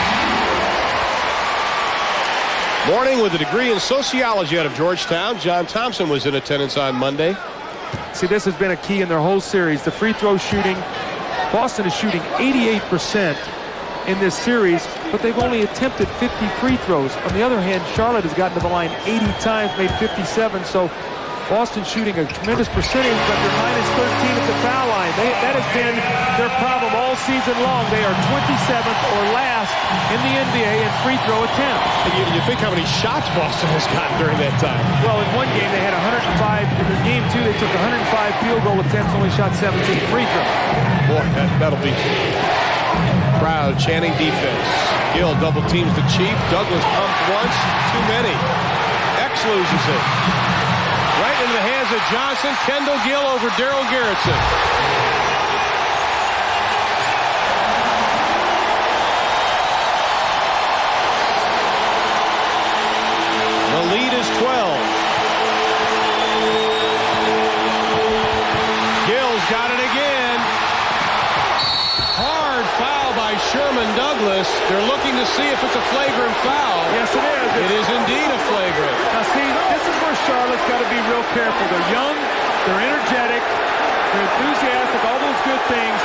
Mourning with a degree in sociology out of Georgetown. John Thompson was in attendance on Monday. See, this has been a key in their whole series. The free throw shooting. Boston is shooting 88% in this series, but they've only attempted 50 free throws. On the other hand, Charlotte has gotten to the line 80 times, made 57, so Boston shooting a tremendous percentage, but they're minus 13 at the foul line. That has been their problem all season long. They are 27th or last in the NBA in free throw attempts. And you think how many shots Boston has gotten during that time. Well, in one game they had 105. In the game two, they took 105 field goal attempts, only shot 17 free throws. Boy, that'll be crowd chanting defense. Gill double teams the Chief. Douglas pumped once, too many. X loses it. Right into the hands of Johnson. Kendall Gill over Daryl Garrison. The lead is 12. Gill's got it again. Hard foul by Sherman Douglas. They're looking to see if it's a flagrant foul. Yes, it is. It is indeed a flagrant. Now, see, this is where Charlotte's got to be real careful. They're young, they're energetic, they're enthusiastic, all those good things,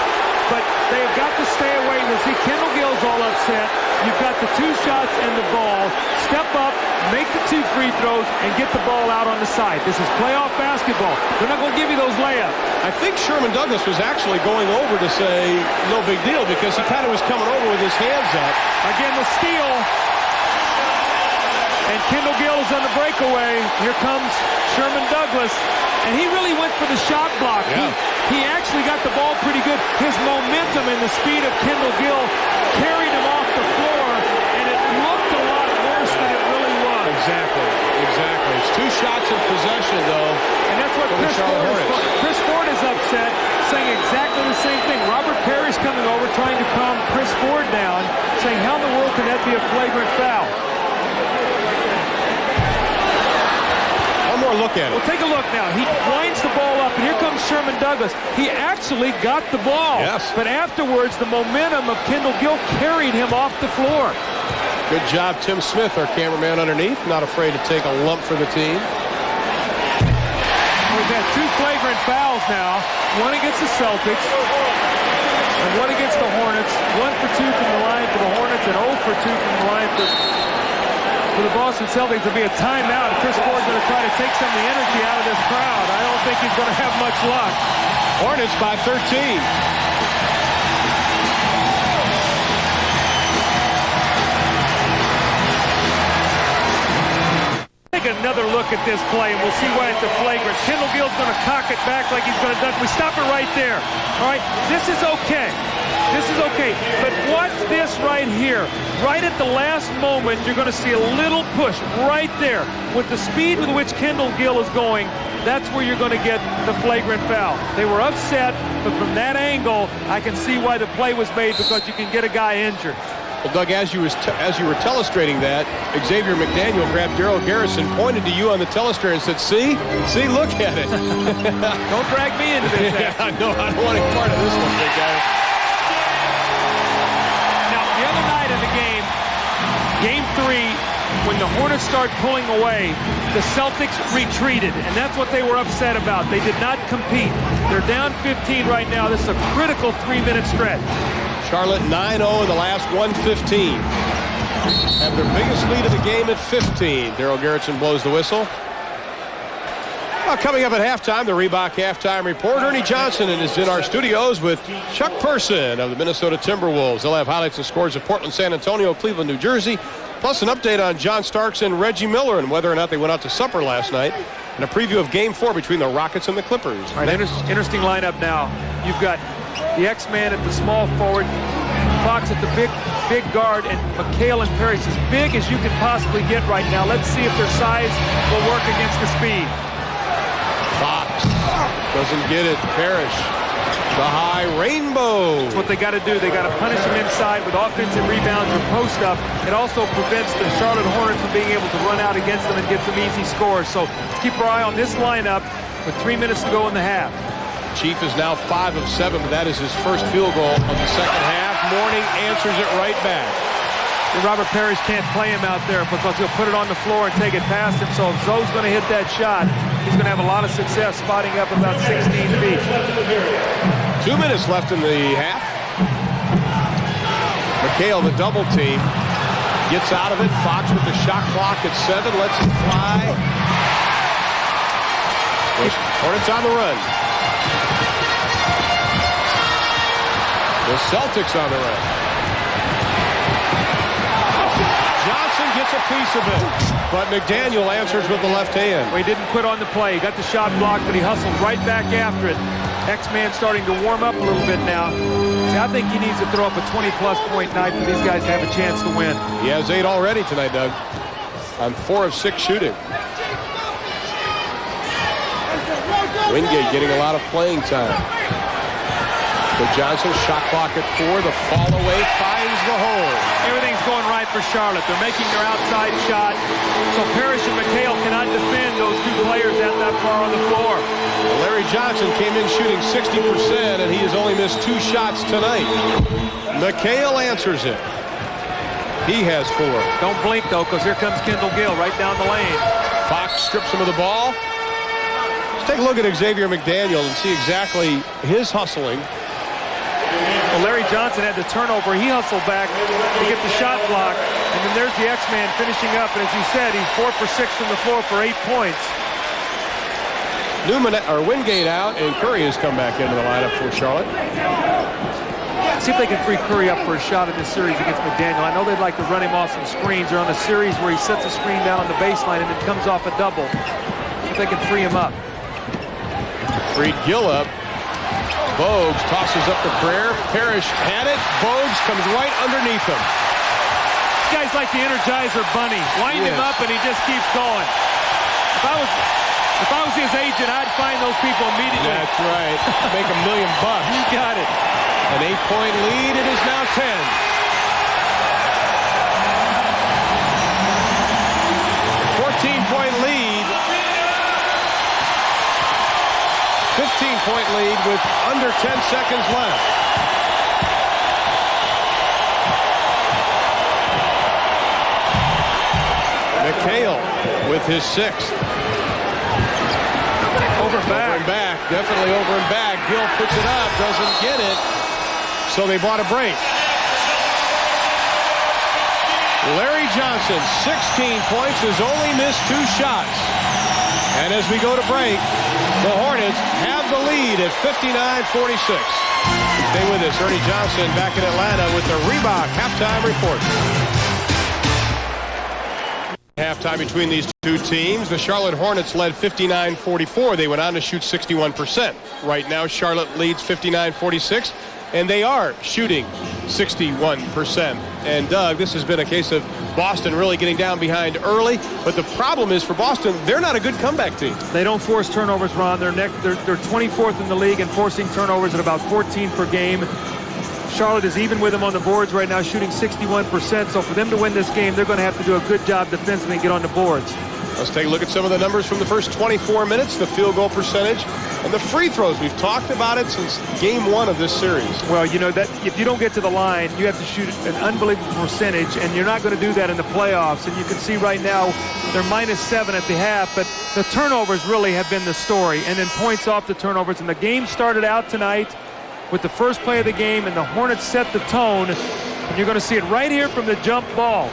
but they've got to stay away. You'll see Kendall Gill's all upset. You've got the 2 shots and the ball. Step up, make the 2 free throws, and get the ball out on the side. This is playoff basketball. They're not going to give you those layups. I think Sherman Douglas was actually going over to say no big deal because he kind of was coming over with his hands up. Again, the steal. And Kendall Gill is on the breakaway. Here comes Sherman Douglas. And he really went for the shot block. Yeah. He actually got the ball pretty good. His momentum and the speed of Kendall Gill carried him off the floor, and it looked a lot worse than it really was. Exactly. It's 2 shots in possession, though. And that's what Chris Ford is upset, saying exactly the same thing. Robert Perry's coming over, trying to calm Chris Ford down, saying, how in the world can that be a flagrant foul? One more look at it. Well, take a look now. He winds the ball up, and here comes Sherman Douglas. He actually got the ball. Yes. But afterwards, the momentum of Kendall Gill carried him off the floor. Good job, Tim Smith, our cameraman underneath. Not afraid to take a lump for the team. We've had 2 flagrant fouls now. One against the Celtics and one against the Hornets. 1 for 2 from the line for the Hornets and 0 for 2 from the line for the Boston Celtics. There'll be a timeout. Chris Ford's going to try to take some of the energy out of this crowd. I don't think he's going to have much luck. Hornets by 13. Take another look at this play, and we'll see why it's a flagrant. Kendall Gill's going to cock it back like he's going to dunk. We stop it right there. All right, this is okay. This is okay. But watch this right here. Right at the last moment, you're going to see a little push right there. With the speed with which Kendall Gill is going, that's where you're going to get the flagrant foul. They were upset, but from that angle, I can see why the play was made, because you can get a guy injured. Well, Doug, as you were telestrating that, Xavier McDaniel grabbed Daryl Garrison, pointed to you on the telestrator and said, see, look at it. Don't drag me into this. Yeah, I know. I don't want any part of this one, big guy. Now, the other night in the game, Game 3, when the Hornets start pulling away, the Celtics retreated, and that's what they were upset about. They did not compete. They're down 15 right now. This is a critical 3-minute stretch. Charlotte 9-0 in the last 1:15. Have their biggest lead of the game at 15. Daryl Garrison blows the whistle. Well, coming up at halftime, the Reebok Halftime Report. Ernie Johnson is in our studios with Chuck Person of the Minnesota Timberwolves. They'll have highlights and scores of Portland, San Antonio, Cleveland, New Jersey, plus an update on John Starks and Reggie Miller and whether or not they went out to supper last night, and a preview of Game 4 between the Rockets and the Clippers. All right, interesting lineup now. You've got the X-Man at the small forward, Fox at the big guard, and McHale and Parrish as big as you can possibly get right now. Let's see if their size will work against the speed. Fox doesn't get it. Parrish, the high rainbow. That's what they got to do. They got to punish them inside with offensive rebounds or post up. It also prevents the Charlotte Hornets from being able to run out against them and get some easy scores. So let's keep our eye on this lineup with 3 minutes to go in the half. Chief is now 5 of 7, but that is his first field goal of the second half. Mourning answers it right back. And Robert Parrish can't play him out there because he'll put it on the floor and take it past him. So if Zoe's going to hit that shot, he's going to have a lot of success spotting up about 16 feet. 2 minutes left in the half. McHale, the double team, gets out of it. Fox with the shot clock at 7, lets it fly. Hornets on the run. The Celtics on the run. Johnson gets a piece of it, but McDaniel answers with the left hand. Well, he didn't quit on the play. He got the shot blocked, but he hustled right back after it. X-Man starting to warm up a little bit now. See, I think he needs to throw up a 20-plus point night for these guys to have a chance to win. He has 8 already tonight, Doug, on 4 of 6 shooting. Wingate getting a lot of playing time. So Johnson, shot clock at 4. The fall away finds the hole. Everything's going right for Charlotte. They're making their outside shot. So Parrish and McHale cannot defend those two players that far on the floor. Larry Johnson came in shooting 60%, and he has only missed 2 shots tonight. McHale answers it. He has 4. Don't blink, though, because here comes Kendall Gill right down the lane. Fox strips him of the ball. Let's take a look at Xavier McDaniel and see exactly his hustling. Well, Larry Johnson had the turnover. He hustled back to get the shot block. And then there's the X-Man finishing up. And as you said, he's 4 for 6 from the floor for 8 points. Wingate out, and Curry has come back into the lineup for Charlotte. See if they can free Curry up for a shot in this series against McDaniel. I know they'd like to run him off some screens. They're on a series where he sets a screen down on the baseline and it comes off a double. See if they can free him up. Freed Gill up. Bogues tosses up the prayer. Parrish had it. Bogues comes right underneath him. This guy's like the Energizer Bunny. Wind him up and he just keeps going. If I was his agent, I'd find those people immediately. That's right. Make $1 million. You got it. An 8-point lead. It is now 10. 14-point lead. 15-point lead with under 10 seconds left. McHale with his 6th. Over and back. Definitely over and back. Gill puts it up. Doesn't get it. So they bought a break. Larry Johnson, 16 points, has only missed 2 shots. And as we go to break, the Hornets have the lead at 59-46. Stay with us. Ernie Johnson back in Atlanta with the Reebok halftime report. Halftime between these two teams. The Charlotte Hornets led 59-44. They went on to shoot 61%. Right now, Charlotte leads 59-46. And they are shooting 61%. And Doug, this has been a case of Boston really getting down behind early. But the problem is for Boston, they're not a good comeback team. They don't force turnovers, Ron. They're 24th in the league in forcing turnovers at about 14 per game. Charlotte is even with them on the boards right now, shooting 61%. So for them to win this game, they're going to have to do a good job defensively and get on the boards. Let's take a look at some of the numbers from the first 24 minutes, the field goal percentage, and the free throws. We've talked about it since game 1 of this series. Well, you know that if you don't get to the line, you have to shoot an unbelievable percentage, and you're not going to do that in the playoffs. And you can see right now they're -7 at the half, but the turnovers really have been the story, and then points off the turnovers. And the game started out tonight with the first play of the game, and the Hornets set the tone. And you're going to see it right here from the jump ball.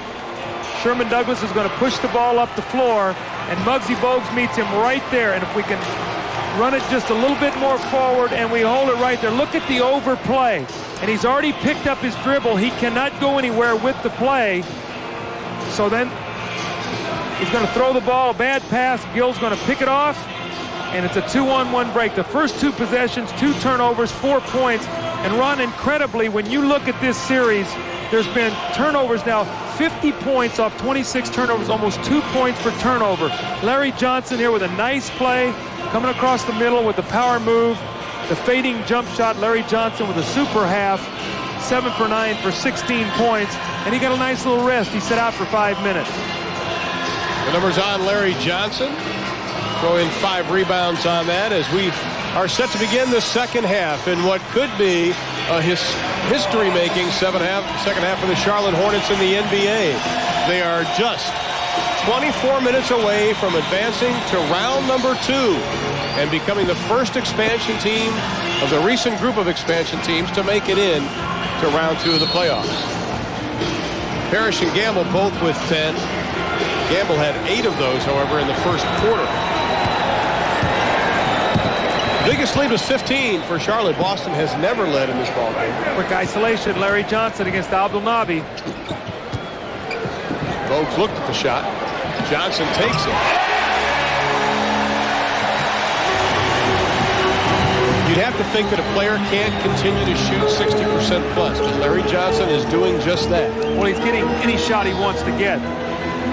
Sherman Douglas is going to push the ball up the floor, and Muggsy Bogues meets him right there. And if we can run it just a little bit more forward and we hold it right there, look at the overplay. And he's already picked up his dribble. He cannot go anywhere with the play. So then he's going to throw the ball, a bad pass. Gill's going to pick it off, and it's a 2-on-1 break. The first 2 possessions, 2 turnovers, 4 points. And Ron, incredibly, when you look at this series, there's been turnovers now, 50 points off 26 turnovers, almost 2 points per turnover. Larry Johnson here with a nice play, coming across the middle with the power move, the fading jump shot. Larry Johnson with a super half, 7 for 9 for 16 points, and he got a nice little rest. He sat out for 5 minutes. The numbers on Larry Johnson. Throw in 5 rebounds on that as we are set to begin the second half in what could be a history-making second half for the Charlotte Hornets in the NBA. They are just 24 minutes away from advancing to round number 2 and becoming the first expansion team of the recent group of expansion teams to make it in to round 2 of the playoffs. Parrish and Gamble both with 10. Gamble had 8 of those, however, in the first quarter. Biggest lead was 15 for Charlotte. Boston has never led in this ballgame. Quick isolation, Larry Johnson against Abdul Nabi. Bogues looked at the shot. Johnson takes it. You'd have to think that a player can't continue to shoot 60% plus, but Larry Johnson is doing just that. Well, he's getting any shot he wants to get.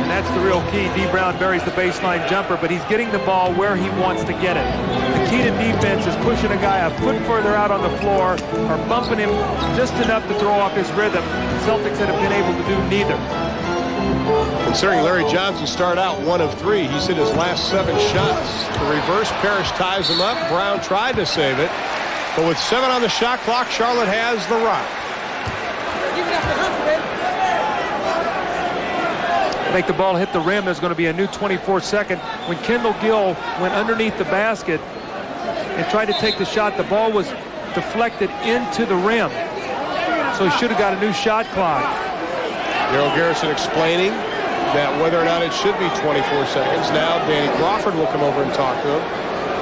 And that's the real key. D. Brown buries the baseline jumper, but he's getting the ball where he wants to get it. The key to defense is pushing a guy a foot further out on the floor or bumping him just enough to throw off his rhythm. The Celtics have been able to do neither. Considering Larry Johnson started out 1 of 3, he's hit his last 7 shots. The reverse, Parrish ties him up. Brown tried to save it, but with 7 on the shot clock, Charlotte has the rock. I think the ball hit the rim. There's going to be a new 24-second. When Kendall Gill went underneath the basket and tried to take the shot, the ball was deflected into the rim. So he should have got a new shot clock. Daryl Garrison explaining that whether or not it should be 24 seconds. Now Danny Crawford will come over and talk to him.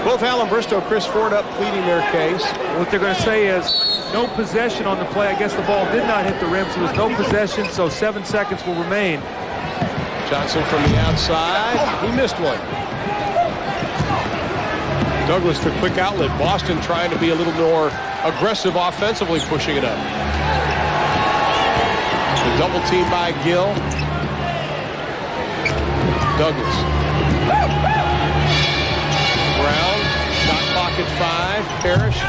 Both Alan Bristow, Chris Ford up pleading their case. What they're going to say is no possession on the play. I guess the ball did not hit the rim, so there was no possession, so 7 seconds will remain. Johnson from the outside. He missed one. Douglas to quick outlet. Boston trying to be a little more aggressive offensively, pushing it up. The double team by Gill. Douglas. Brown. Shot clock at 5. Parrish.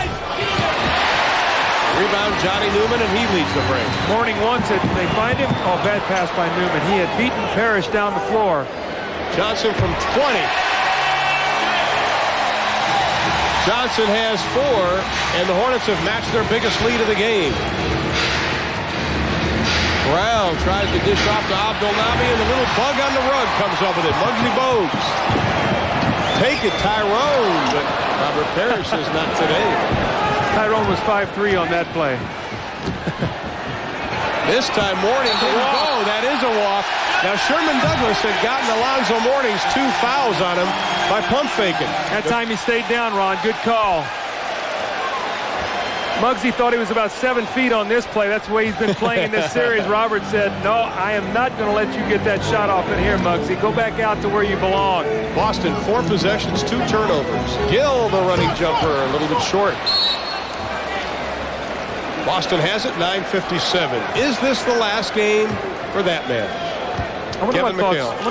Rebound Johnny Newman, and he leads the break. Mourning wants it. They find him. Oh, bad pass by Newman. He had beaten Parrish down the floor. Johnson from 20. Johnson has 4, and the Hornets have matched their biggest lead of the game. Brown tries to dish off to Abdelnaby, and the little bug on the rug comes up with it. Muggsy Bogues. Take it, Tyrone, but Robert Parrish says not today. Tyrone was 5'3" on that play. This time Mourning didn't go. That is a walk. Now Sherman Douglas had gotten Alonzo Mourning's 2 fouls on him by pump faking. That time he stayed down, Ron. Good call. Muggsy thought he was about 7 feet on this play. That's the way he's been playing in this series. Robert said, no, I am not going to let you get that shot off in here, Muggsy. Go back out to where you belong. Boston, 4 possessions, 2 turnovers. Gill, the running jumper, a little bit short. Boston has it, 9:57. Is this the last game for that man? I wonder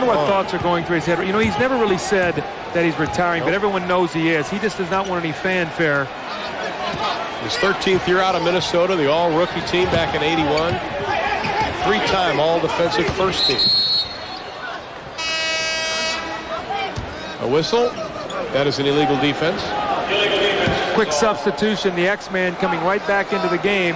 what thoughts are going through his head. You know, he's never really said that he's retiring, but everyone knows he is. He just does not want any fanfare. His 13th year out of Minnesota, the all-rookie team back in '81. 3-time all-defensive first team. A whistle. That is an illegal defense. Quick substitution. The X-Man coming right back into the game.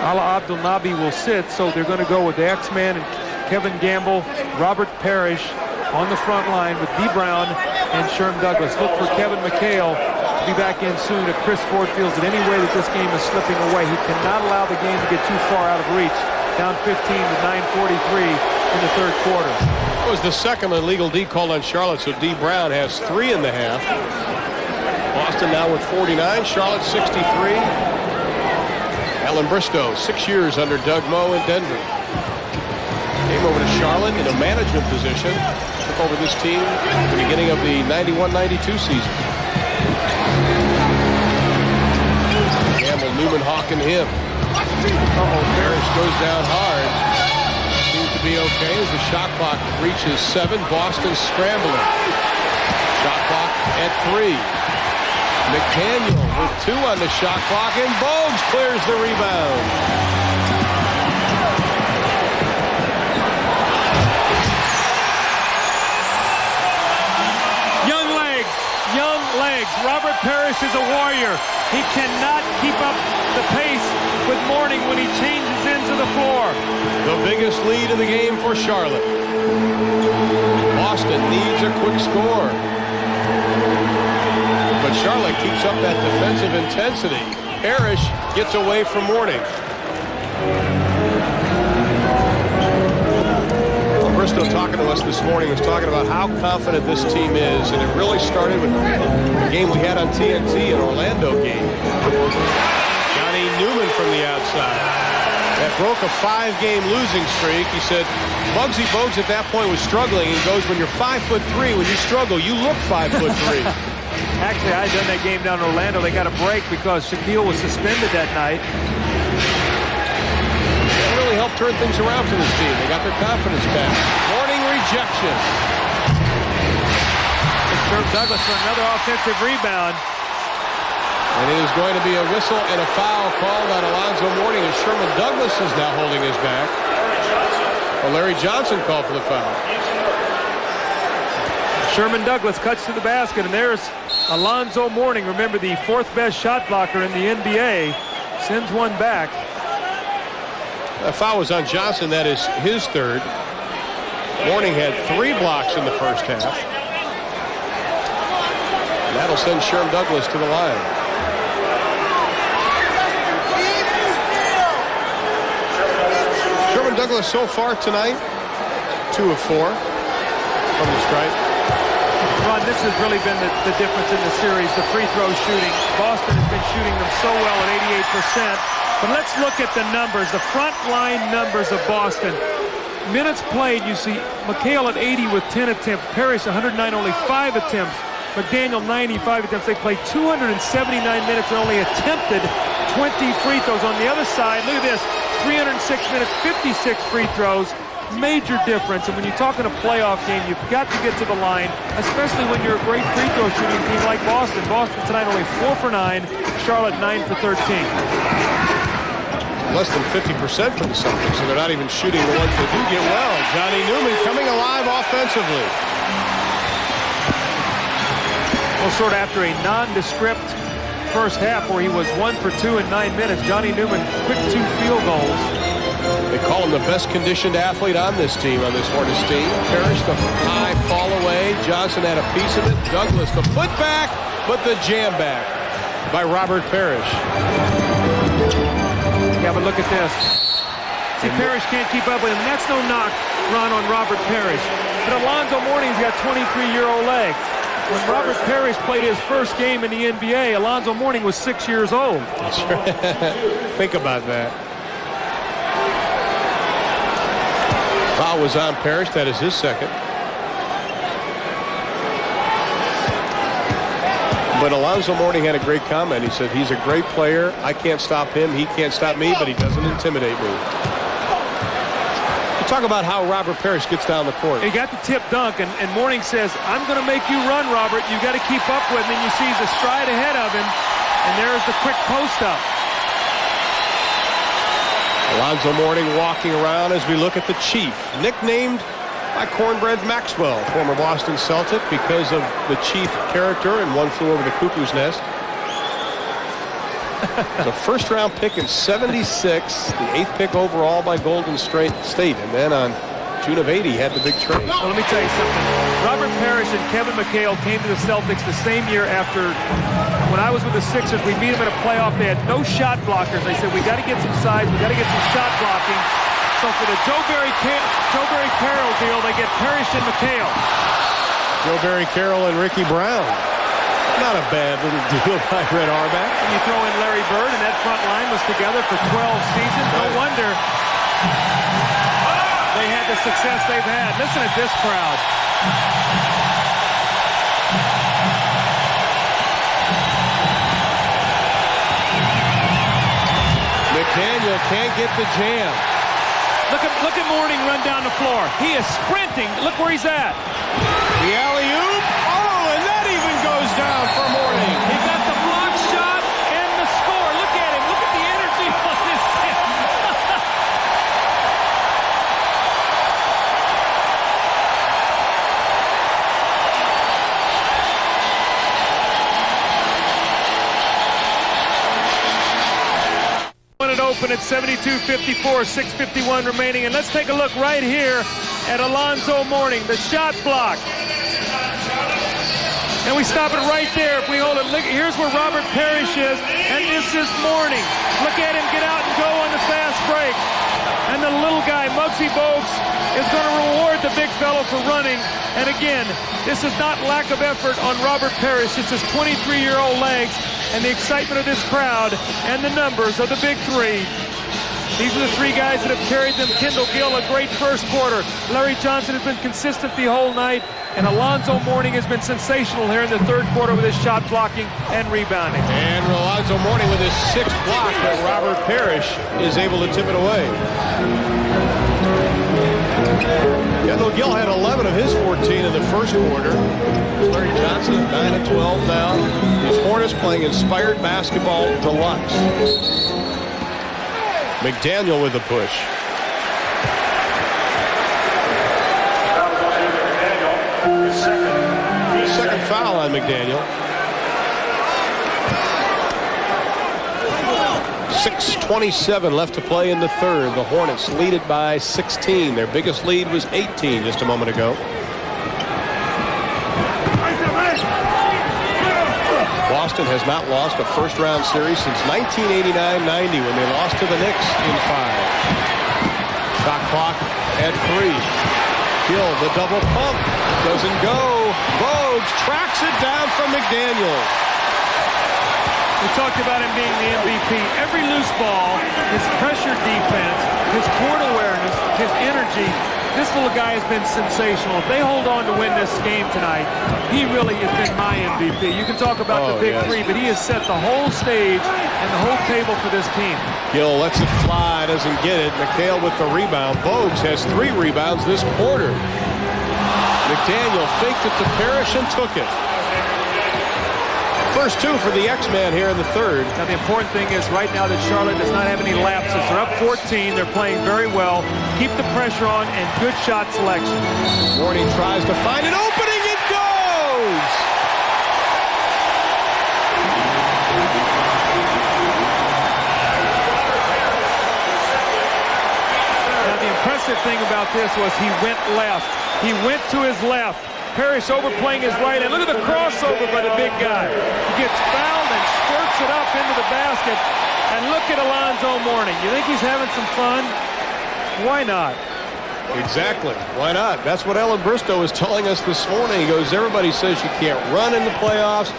Ala Abdelnaby will sit, so they're going to go with the X-Man and Kevin Gamble, Robert Parrish on the front line with D. Brown and Sherm Douglas. Look for Kevin McHale to be back in soon if Chris Ford feels that any way that this game is slipping away. He cannot allow the game to get too far out of reach. Down 15 to 9:43 in the third quarter. That was the second illegal D called on Charlotte, so D. Brown has 3 in the half. Boston now with 49, Charlotte 63. Alan Bristow, 6 years under Doug Moe in Denver. Came over to Charlotte in a management position. Took over this team at the beginning of the 91-92 season. Gamble, Newman hawking him. Parrish goes down hard. Seems to be okay as the shot clock reaches 7. Boston scrambling. Shot clock at 3. McDaniel with 2 on the shot clock, and Bogues clears the rebound. Young legs. Robert Parrish is a warrior. He cannot keep up the pace with Mourning when he changes into the floor. The biggest lead of the game for Charlotte. Boston needs a quick score. But Charlotte keeps up that defensive intensity. Parrish gets away from Mourning. Bristow talking to us this morning was talking about how confident this team is, and it really started with the game we had on TNT, an Orlando game. Johnny Newman from the outside. That broke a 5-game losing streak. He said Muggsy Bogues at that point was struggling. He goes, when you're 5'3", when you struggle, you look 5'3". Actually, I had done that game down in Orlando. They got a break because Shaquille was suspended that night. It really helped helped turn things around for this team. They got their confidence back. Morning rejection. Sherm Douglas for another offensive rebound. And it is going to be a whistle and a foul called on Alonzo Mourning, and Sherman Douglas is now holding his back. Well, Larry Johnson called for the foul. Sherman Douglas cuts to the basket, and there's Alonzo Mourning. Remember, the fourth best shot blocker in the NBA. Sends one back. That foul was on Johnson. That is his third. Mourning had 3 blocks in the first half. And that'll send Sherm Douglas to the line. Sherman Douglas so far tonight, 2 of 4 from the stripe. Ron, this has really been the difference in the series, the free throw shooting. Boston has been shooting them so well at 88%. But let's look at the numbers, the front line numbers of Boston. Minutes played, you see McHale at 80 with 10 attempts. Parrish 109, only 5 attempts. McDaniel 95 attempts. They played 279 minutes and only attempted 20 free throws. On the other side, look at this, 306 minutes, 56 free throws. Major difference. And when you're talking a playoff game, you've got to get to the line, especially when you're a great free throw shooting team like Boston. Boston tonight only 4 for 9. Charlotte 9 for 13. Less than 50% for the Celtics, so they're not even shooting the ones that do get well. Johnny Newman coming alive offensively. Well, sort of after a nondescript first half where he was 1 for 2 in 9 minutes, Johnny Newman quick 2 field goals. They call him the best conditioned athlete on this team, on this Hornets team. Parrish, the high fall away. Johnson had a piece of it. Douglas, the putback, but the jam back by Robert Parrish. Yeah, but look at this. See, Parrish can't keep up with him. That's no knock, Ron, on Robert Parrish. But Alonzo Mourning's got 23-year-old legs. When Robert Parrish played his first game in the NBA, Alonzo Mourning was 6 years old. That's right. Think about that. Foul was on Parrish. That is his second. But Alonzo Mourning had a great comment. He said, he's a great player. I can't stop him. He can't stop me, but he doesn't intimidate me. You talk about how Robert Parrish gets down the court. He got the tip dunk, and Mourning says, I'm going to make you run, Robert. You got to keep up with me. And you see he's a stride ahead of him, and there's the quick post-up. Alonzo Mourning walking around as we look at the Chief, nicknamed by Cornbread Maxwell, former Boston Celtic, because of the Chief character in One Flew Over the Cuckoo's Nest. The first-round pick in '76, the 8th pick overall by Golden State, and then on June of '80 had the big trade. Well, let me tell you something. Robert Parrish and Kevin McHale came to the Celtics the same year after. When I was with the Sixers, we beat them in a playoff. They had no shot blockers. They said, we got to get some size. We got to get some shot blocking. So for the Joe Barry Carroll deal, they get Parrish and McHale. Joe Barry Carroll and Ricky Brown. Not a bad little deal by Red Auerbach. And you throw in Larry Bird, and that front line was together for 12 seasons. No wonder they had the success they've had. Listen at this crowd. McDaniel can't get the jam. Look at Mourning run down the floor. He is sprinting. Look where he's at. The alley-oop. Oh, and that even goes down for Mourning. He got the block shot and the score. Look at him. Look at the energy on this kid. It open at 72-54, 6:51 remaining, and let's take a look right here at Alonzo Mourning, the shot block. And we stop it right there. If we hold it, look, here's where Robert Parrish is, and this is Mourning. Look at him get out and go on the fast break. And the little guy, Muggsy Bogues, is going to reward the big fellow for running. And again, this is not lack of effort on Robert Parrish. It's his 23-year-old legs and the excitement of this crowd and the numbers of the big three. These are the three guys that have carried them. Kendall Gill, a great first quarter. Larry Johnson has been consistent the whole night. And Alonzo Mourning has been sensational here in the third quarter with his shot blocking and rebounding. And Alonzo Mourning with his 6th block, but Robert Parrish is able to tip it away. Kendall Gill had 11 of his 14 in the first quarter. Larry Johnson 9 of 12 now. These Hornets playing inspired basketball deluxe. McDaniel with the push. Second foul on McDaniel. 6:27 left to play in the third. The Hornets lead it by 16. Their biggest lead was 18 just a moment ago. Boston has not lost a first-round series since 1989-90 when they lost to the Knicks in 5. Shot clock at 3. Gill, the double pump, doesn't go. Bogues tracks it down from McDaniel. We talked about him being the MVP. Every loose ball, his pressure defense, his court awareness, his energy, this little guy has been sensational. If they hold on to win this game tonight, he really has been my MVP. You can talk about the big three, but he has set the whole stage and the whole table for this team. Gill lets it fly, doesn't get it. McHale with the rebound. Bogues has 3 rebounds this quarter. McDaniel faked it to Parrish and took it. First 2 for the X-Man here in the third. Now the important thing is right now that Charlotte does not have any lapses. They're up 14. They're playing very well. Keep the pressure on and good shot selection. Morney tries to find an opening. It goes! Now the impressive thing about this was he went left. He went to his left. Parrish overplaying his right hand. Look at the crossover by the big guy. He gets fouled and squirts it up into the basket. And look at Alonzo Mourning. You think he's having some fun? Why not? Exactly. Why not? That's what Ellen Bristow was telling us this morning. He goes, everybody says you can't run in the playoffs.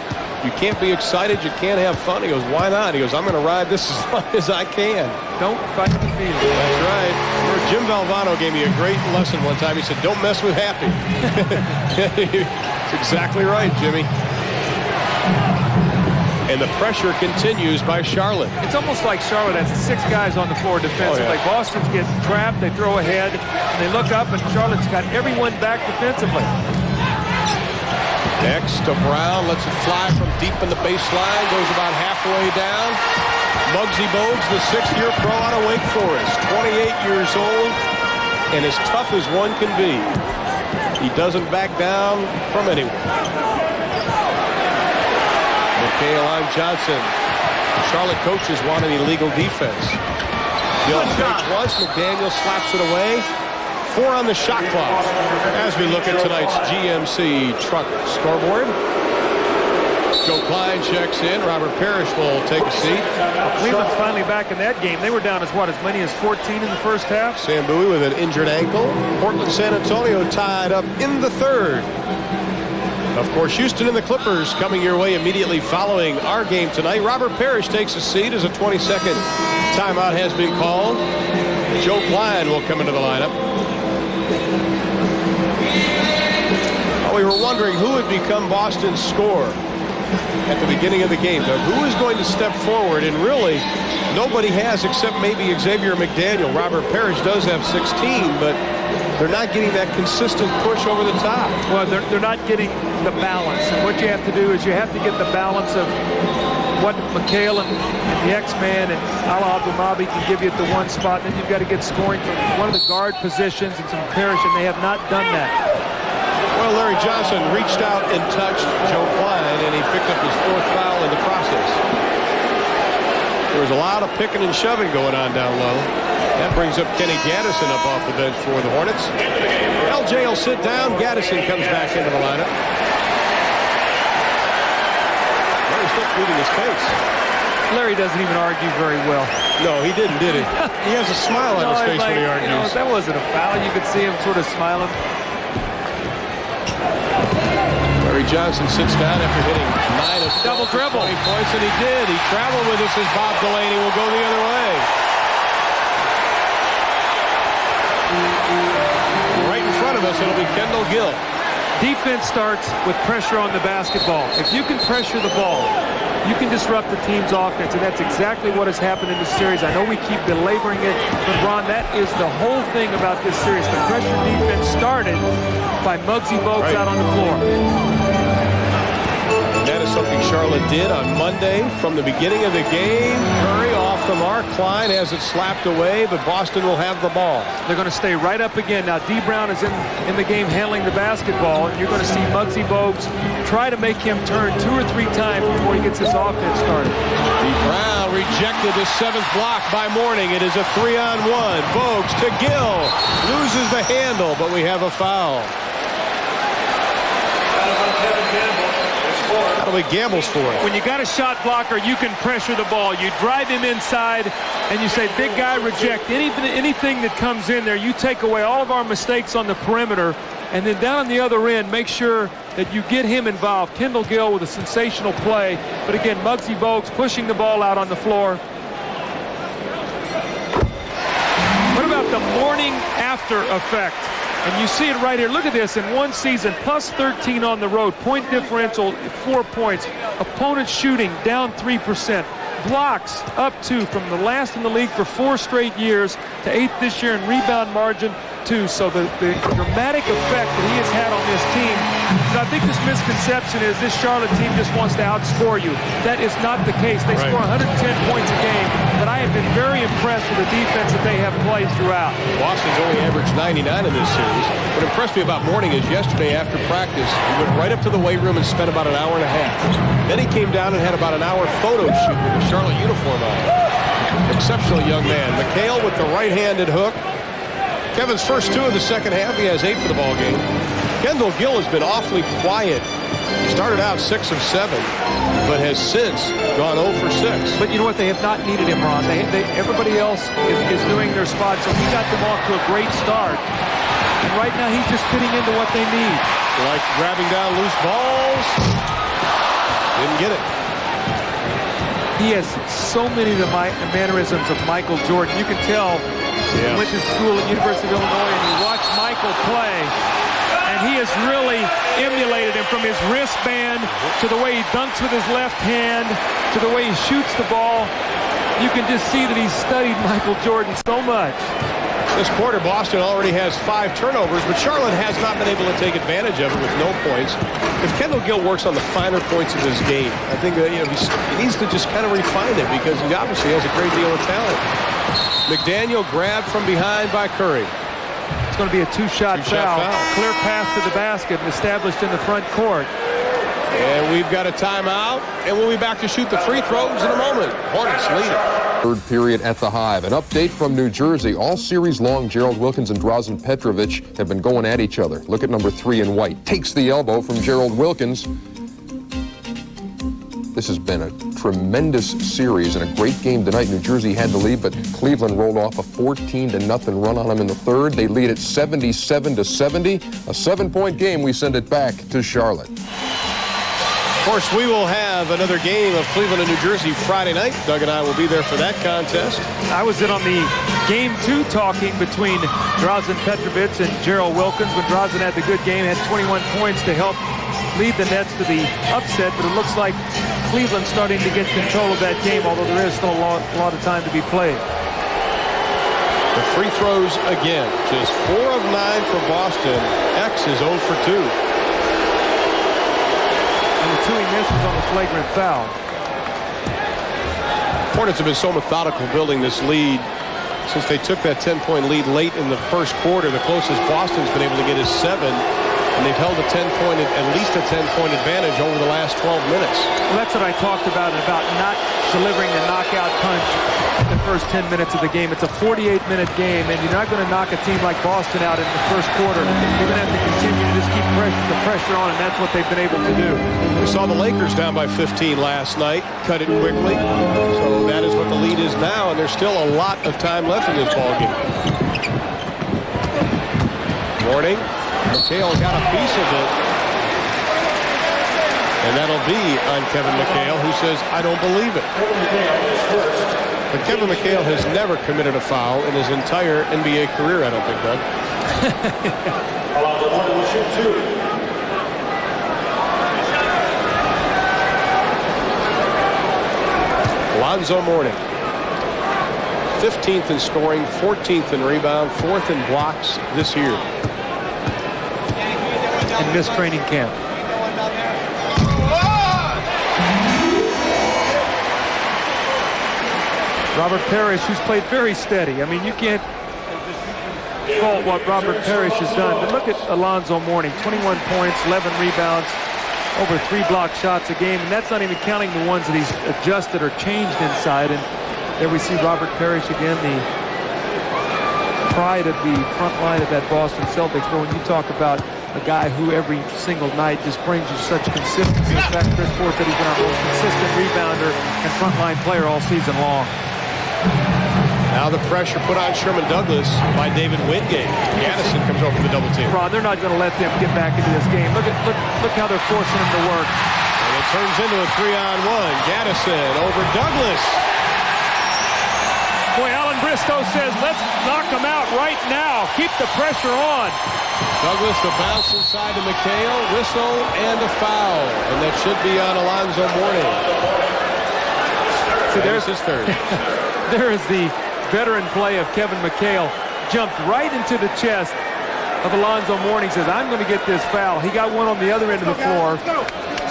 You can't be excited. You can't have fun. He goes, why not? He goes, I'm going to ride this as long as I can. Don't fight the field. That's right. Jim Valvano gave me a great lesson one time. He said, don't mess with Happy. That's exactly right, Jimmy. And the pressure continues by Charlotte. It's almost like Charlotte has 6 guys on the floor defensively. Oh, yeah. Boston's getting trapped. They throw ahead. And they look up, and Charlotte's got everyone back defensively. Next to Brown, lets it fly from deep in the baseline, goes about halfway down. Muggsy Bogues, the 6th-year pro out of Wake Forest, 28 years old, and as tough as one can be. He doesn't back down from anyone. McHale on Johnson. Charlotte coaches want an illegal defense. Gill fakes once, McDaniel slaps it away. 4 on the shot clock as we look at tonight's GMC Truck scoreboard. Joe Klein checks in. Robert Parrish will take a seat. Well, Cleveland's finally back in that game. They were down as many as 14 in the first half. Sam Bowie with an injured ankle. Portland, San Antonio tied up in the third. Of course, Houston and the Clippers coming your way immediately following our game tonight. Robert Parrish takes a seat as a 22nd timeout has been called. Joe Klein will come into the lineup. We were wondering who would become Boston's scorer at the beginning of the game. Doug, who is going to step forward? And really, nobody has except maybe Xavier McDaniel. Robert Parrish does have 16, but they're not getting that consistent push over the top. Well, they're not getting the balance. And what you have to do is you have to get the balance of what McHale and the X-Man and Ala Abdulmabi can give you at the one spot. And then you've got to get scoring from one of the guard positions and some Parrish, and they have not done that. Well, Larry Johnson reached out and touched Joe Klein, and he picked up his 4th foul in the process. There was a lot of picking and shoving going on down low. That brings up Kenny Gaddison up off the bench for the Hornets. LJ will sit down. Gaddison comes back into the lineup. Larry's still pleading his case. Larry doesn't even argue very well. No, he didn't, did he? He has a smile on his face when he argues. You know, that wasn't a foul. You could see him sort of smiling. Larry Johnson sits down after hitting 9 of double dribble 20 points, and he did. He traveled with us as Bob Delaney will go the other way. Right in front of us, it'll be Kendall Gill. defense starts with pressure on the basketball. If you can pressure the ball, you can disrupt the team's offense, and that's exactly what has happened in this series. I know we keep belaboring it, but Ron, that is the whole thing about this series. The pressure defense started by Muggsy Bogues out on the floor. And that is something Charlotte did on Monday from the beginning of the game. Curry off the mark. Klein has it slapped away, but Boston will have the ball. They're going to stay right up again. Now, D. Brown is in the game handling the basketball, and you're going to see Muggsy Bogues try to make him turn 2 or 3 times before he gets his offense started. D. Brown rejected the 7th block by Mourning. It is a 3-on-1. Bogues to Gill. Loses the handle, but we have a foul. Probably gambles for it. When you got a shot blocker, you can pressure the ball. You drive him inside, and you say, big guy, reject anything that comes in there. You take away all of our mistakes on the perimeter, and then down on the other end, make sure that you get him involved. Kendall Gill with a sensational play. But again, Muggsy Bogues pushing the ball out on the floor. What about the morning after effect? And you see it right here. Look at this. In one season, plus 13 on the road. Point differential, 4 points. Opponent shooting down 3%. Blocks up 2 from the last in the league for 4 straight years to 8th this year in rebound margin 2. So the dramatic effect that he has had on this team. I think this misconception is this Charlotte team just wants to outscore you. That is not the case. They score 110 points a game, but I have been very impressed with the defense that they have played throughout. Boston's only averaged 99 in this series. What impressed me about Mourning is yesterday after practice, he went right up to the weight room and spent about an hour and a half. Then he came down and had about an hour photo shoot with the Charlotte uniform on. Exceptional young man. McHale with the right-handed hook. Kevin's first 2 of the second half. He has 8 for the ball game. Kendall Gill has been awfully quiet. He started out 6 of 7, but has since gone 0 for 6. But you know what? They have not needed him, Ron. Everybody else is doing their spot, so he got them off to a great start. And right now, he's just fitting into what they need. Like grabbing down loose balls. Didn't get it. He has so many of the mannerisms of Michael Jordan. You can tell he went to school at University of Illinois, and you watch Michael play, and he has really emulated him from his wristband to the way he dunks with his left hand to the way he shoots the ball. You can just see that he's studied Michael Jordan so much. This quarter, Boston already has 5 turnovers, but Charlotte has not been able to take advantage of it with no points. If Kendall Gill works on the finer points of his game, I think that, he needs to just kind of refine it because he obviously has a great deal of talent. McDaniel grabbed from behind by Curry. It's going to be a two-shot foul. Clear path to the basket and established in the front court. And we've got a timeout, and we'll be back to shoot the free throws in a moment. Hornets lead it. Third period at the Hive. An update from New Jersey. All series long, Gerald Wilkins and Drazen Petrovic have been going at each other. Look at number 3 in white. Takes the elbow from Gerald Wilkins. This has been a tremendous series and a great game tonight. New Jersey had the lead, but Cleveland rolled off a 14-0 run on them in the third. They lead at 77-70. A 7-point game. We send it back to Charlotte. Of course, we will have another game of Cleveland and New Jersey Friday night. Doug and I will be there for that contest. I was in on the Game 2 talking between Drazen Petrovic and Gerald Wilkins when Drazen had the good game, had 21 points to help lead the Nets to the upset, but it looks like Cleveland's starting to get control of that game, although there is still a lot of time to be played. The free throws again. Just 4 of 9 for Boston. X is 0 for 2. And the 2 he misses on the flagrant foul. Hornets have been so methodical building this lead since they took that 10-point lead late in the first quarter. The closest Boston's been able to get is 7. And they've held a 10-point, at least a 10-point advantage over the last 12 minutes. Well, that's what I talked about not delivering the knockout punch in the first 10 minutes of the game. It's a 48-minute game, and you're not going to knock a team like Boston out in the first quarter. You're going to have to continue to just keep the pressure on, and that's what they've been able to do. We saw the Lakers down by 15 last night, cut it quickly. So that is what the lead is now, and there's still a lot of time left in this ballgame. Morning. McHale got a piece of it. And that'll be on Kevin McHale, who says, I don't believe it. But Kevin McHale has never committed a foul in his entire NBA career, I don't think, Doug. Alonzo Mourning, 15th in scoring, 14th in rebound, 4th in blocks this year. And missed training camp. Robert Parrish, who's played very steady. I mean, you can't fault what Robert Parrish has done. But look at Alonzo Mourning, 21 points, 11 rebounds, over 3 block shots a game. And that's not even counting the ones that he's adjusted or changed inside. And there we see Robert Parrish again, the pride of the front line of that Boston Celtics. But when you talk about a guy who every single night just brings you such consistency. In fact, Chris Ford said he's been our most consistent rebounder and frontline player all season long. Now the pressure put on Sherman Douglas by David Wingate. Gaddison comes over for the double team. Ron, they're not going to let them get back into this game. Look how they're forcing him to work. And it turns into a 3-on-1. Gaddison over Douglas. Boy, Alan Bristow says, let's knock him out right now. Keep the pressure on. Douglas, the bounce inside to McHale, whistle, and a foul. And that should be on Alonzo Mourning. So there's his third. There is the veteran play of Kevin McHale. Jumped right into the chest of Alonzo Mourning. Says, I'm going to get this foul. He got one on the other end of the floor.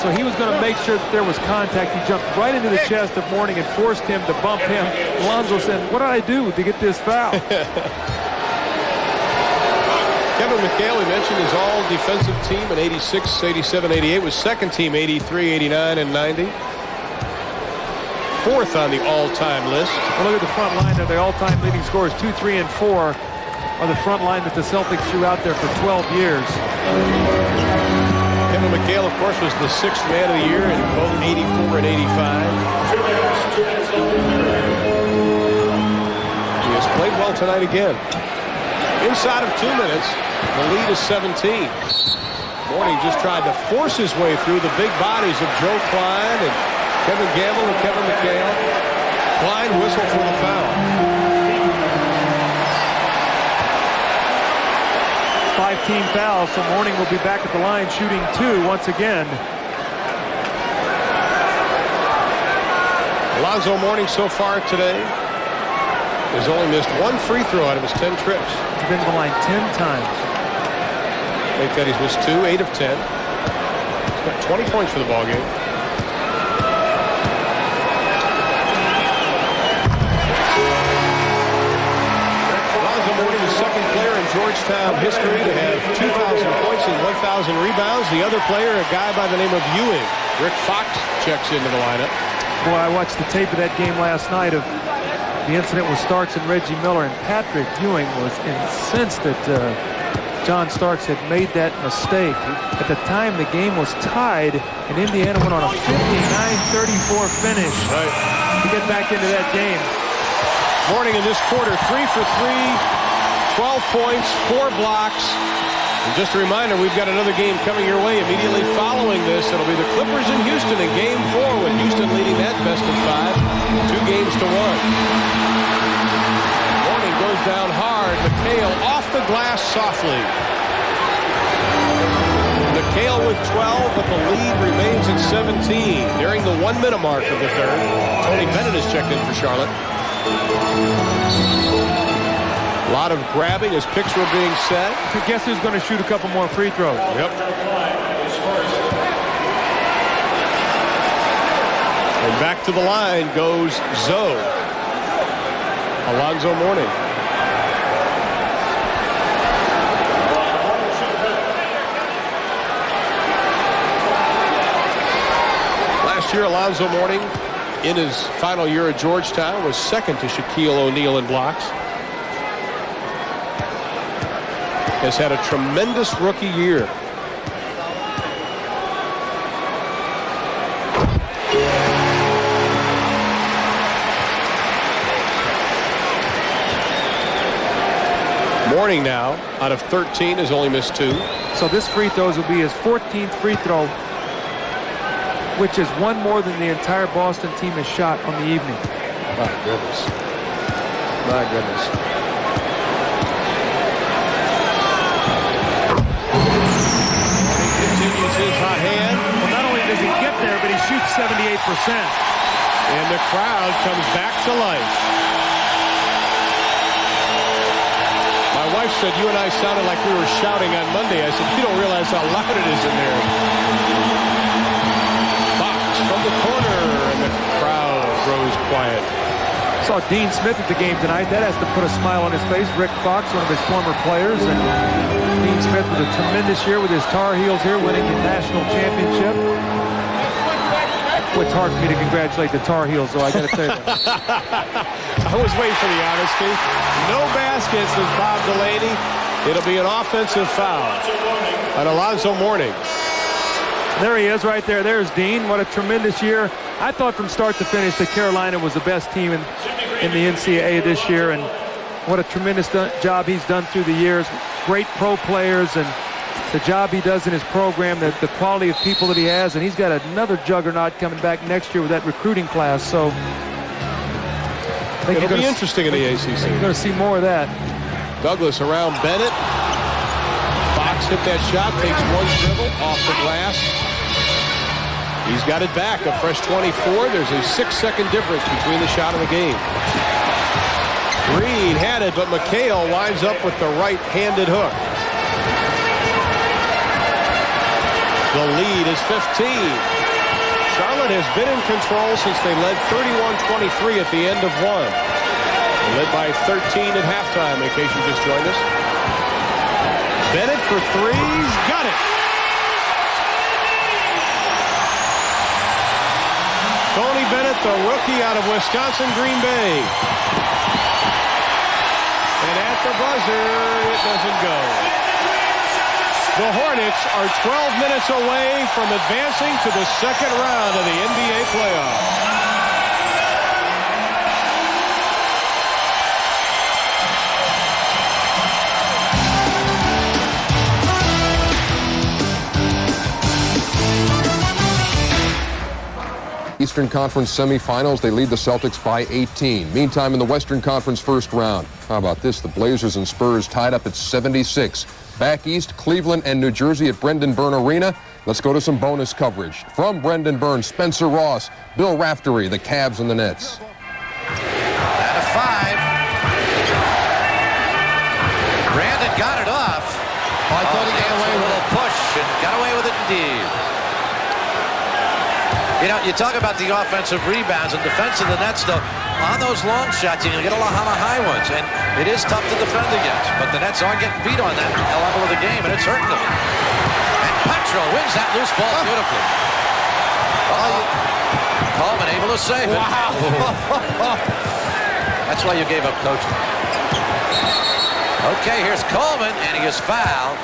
So he was going to make sure that there was contact. He jumped right into the chest of Mourning and forced him to bump him. Alonzo said, what did I do to get this foul? Kevin McHale, we mentioned, his all-defensive team in 86, 87, 88. Was second team 83, 89, and 90. Fourth on the all-time list. Well, look at the front line of the all-time leading scorers. 2, 3, and 4 are the front line that the Celtics threw out there for 12 years. Kevin McHale, of course, was the 6th man of the year in both 84 and 85. He has played well tonight again. Inside of 2 minutes, the lead is 17. Mourning just tried to force his way through the big bodies of Joe Klein and Kevin Gamble and Kevin McHale. Klein whistled for the foul. 5-team foul, so Mourning will be back at the line shooting 2 once again. Alonzo Mourning so far today has only missed 1 free throw out of his 10 trips. He's been to the line 10 times. Make that he's missed 2, 8 of 10. He's got 20 points for the ballgame. Alonzo Mourning, the second player in Georgetown history to have 2,000 points and 1,000 rebounds. The other player, a guy by the name of Ewing. Rick Fox checks into the lineup. Boy, I watched the tape of that game last night of the incident with Starks and Reggie Miller, and Patrick Ewing was incensed that John Starks had made that mistake. At the time, the game was tied, and Indiana went on a 59-34 finish to get back into that game. Mourning in this quarter, 3 for 3, 12 points, 4 blocks. And just a reminder, we've got another game coming your way immediately following this. It'll be the Clippers in Houston in Game 4, with Houston leading that best of 5, 2 games to 1. Mourning goes down hard. McHale off the glass softly. McHale with 12, but the lead remains at 17 during the 1-minute mark of the third. Tony Bennett has checked in for Charlotte. A lot of grabbing as picks were being set. Guess who's going to shoot a couple more free throws? Yep. And back to the line goes Zoe. Alonzo Mourning. Last year, Alonzo Mourning, in his final year at Georgetown, was second to Shaquille O'Neal in blocks. Has had a tremendous rookie year. Mourning now, out of 13, has only missed 2. So this free throws will be his 14th free throw, which is 1 more than the entire Boston team has shot on the evening. My goodness. My goodness. Continues his hot hand. Well, not only does he get there, but he shoots 78%. And the crowd comes back to life. My wife said you and I sounded like we were shouting on Monday. I said, you don't realize how loud it is in there. Fox from the corner, and the crowd grows quiet. Saw Dean Smith at the game tonight. That has to put a smile on his face. Rick Fox, one of his former players, and Dean Smith with a tremendous year with his Tar Heels here, winning the national championship. It's hard for me to congratulate the Tar Heels, though, I got to tell you. I was waiting for the honesty. No baskets with Bob Delaney. It'll be an offensive foul on Alonzo Mourning. There he is right there. There's Dean. What a tremendous year. I thought from start to finish that Carolina was the best team in the NCAA this year, and what a tremendous job he's done through the years. Great pro players, and the job he does in his program, the quality of people that he has, and he's got another juggernaut coming back next year with that recruiting class. So I think it'll be interesting in the ACC. You're going to see more of that. Douglas around Bennett. Fox hit that shot, takes one dribble off the glass. He's got it back, a fresh 24. There's a 6-second difference between the shot and the game. Green had it, but McHale winds up with the right-handed hook. The lead is 15. Charlotte has been in control since they led 31-23 at the end of one. They led by 13 at halftime, in case you just joined us. Bennett for threes, got it. Tony Bennett, the rookie out of Wisconsin, Green Bay. And at the buzzer, it doesn't go. The Hornets are 12 minutes away from advancing to the second round of the NBA playoffs. Eastern Conference semifinals, they lead the Celtics by 18. Meantime, in the Western Conference first round, how about this? The Blazers and Spurs tied up at 76. Back east, Cleveland and New Jersey at Brendan Byrne Arena. Let's go to some bonus coverage. From Brendan Byrne, Spencer Ross, Bill Raftery, the Cavs and the Nets. Out of 5. Brandon got it off. Oh, I thought he got away with a little push and got away with it indeed. You know, you talk about the offensive rebounds and defense of the Nets, though. On those long shots, you're going to get a lot of high ones, and it is tough to defend against. But the Nets are getting beat on that level of the game, and it's hurting them. And Petro wins that loose ball beautifully. Coleman able to save it. Wow. That's why you gave up coaching. Okay, here's Coleman, and he is fouled.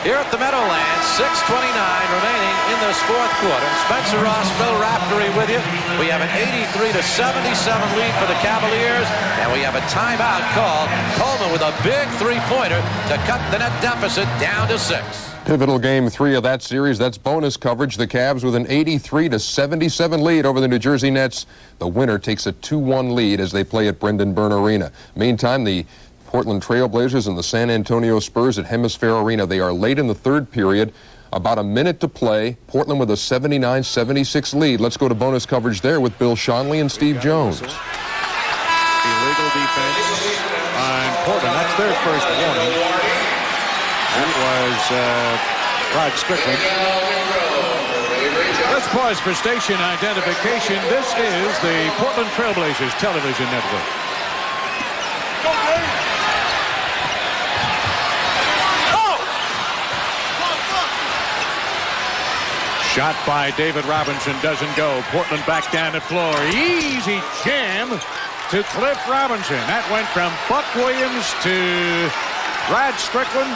Here at the Meadowlands, 6:29 remaining in this fourth quarter. Spencer Ross, Bill Raftery with you. We have an 83-77 lead for the Cavaliers, and we have a timeout called. Coleman with a big three-pointer to cut the net deficit down to 6. Pivotal game 3 of that series. That's bonus coverage. The Cavs with an 83-77 lead over the New Jersey Nets. The winner takes a 2-1 lead as they play at Brendan Byrne Arena. Meantime, the Portland Trail Blazers and the San Antonio Spurs at Hemisphere Arena. They are late in the third period. About a minute to play. Portland with a 79-76 lead. Let's go to bonus coverage there with Bill Schonely and Steve Jones. Illegal defense on Portland. That's their first warning. That was Rod Strickland. Let's pause for station identification. This is the Portland Trail Blazers television network. Shot by David Robinson doesn't go. Portland back down the floor. Easy jam to Cliff Robinson. That went from Buck Williams to Rod Strickland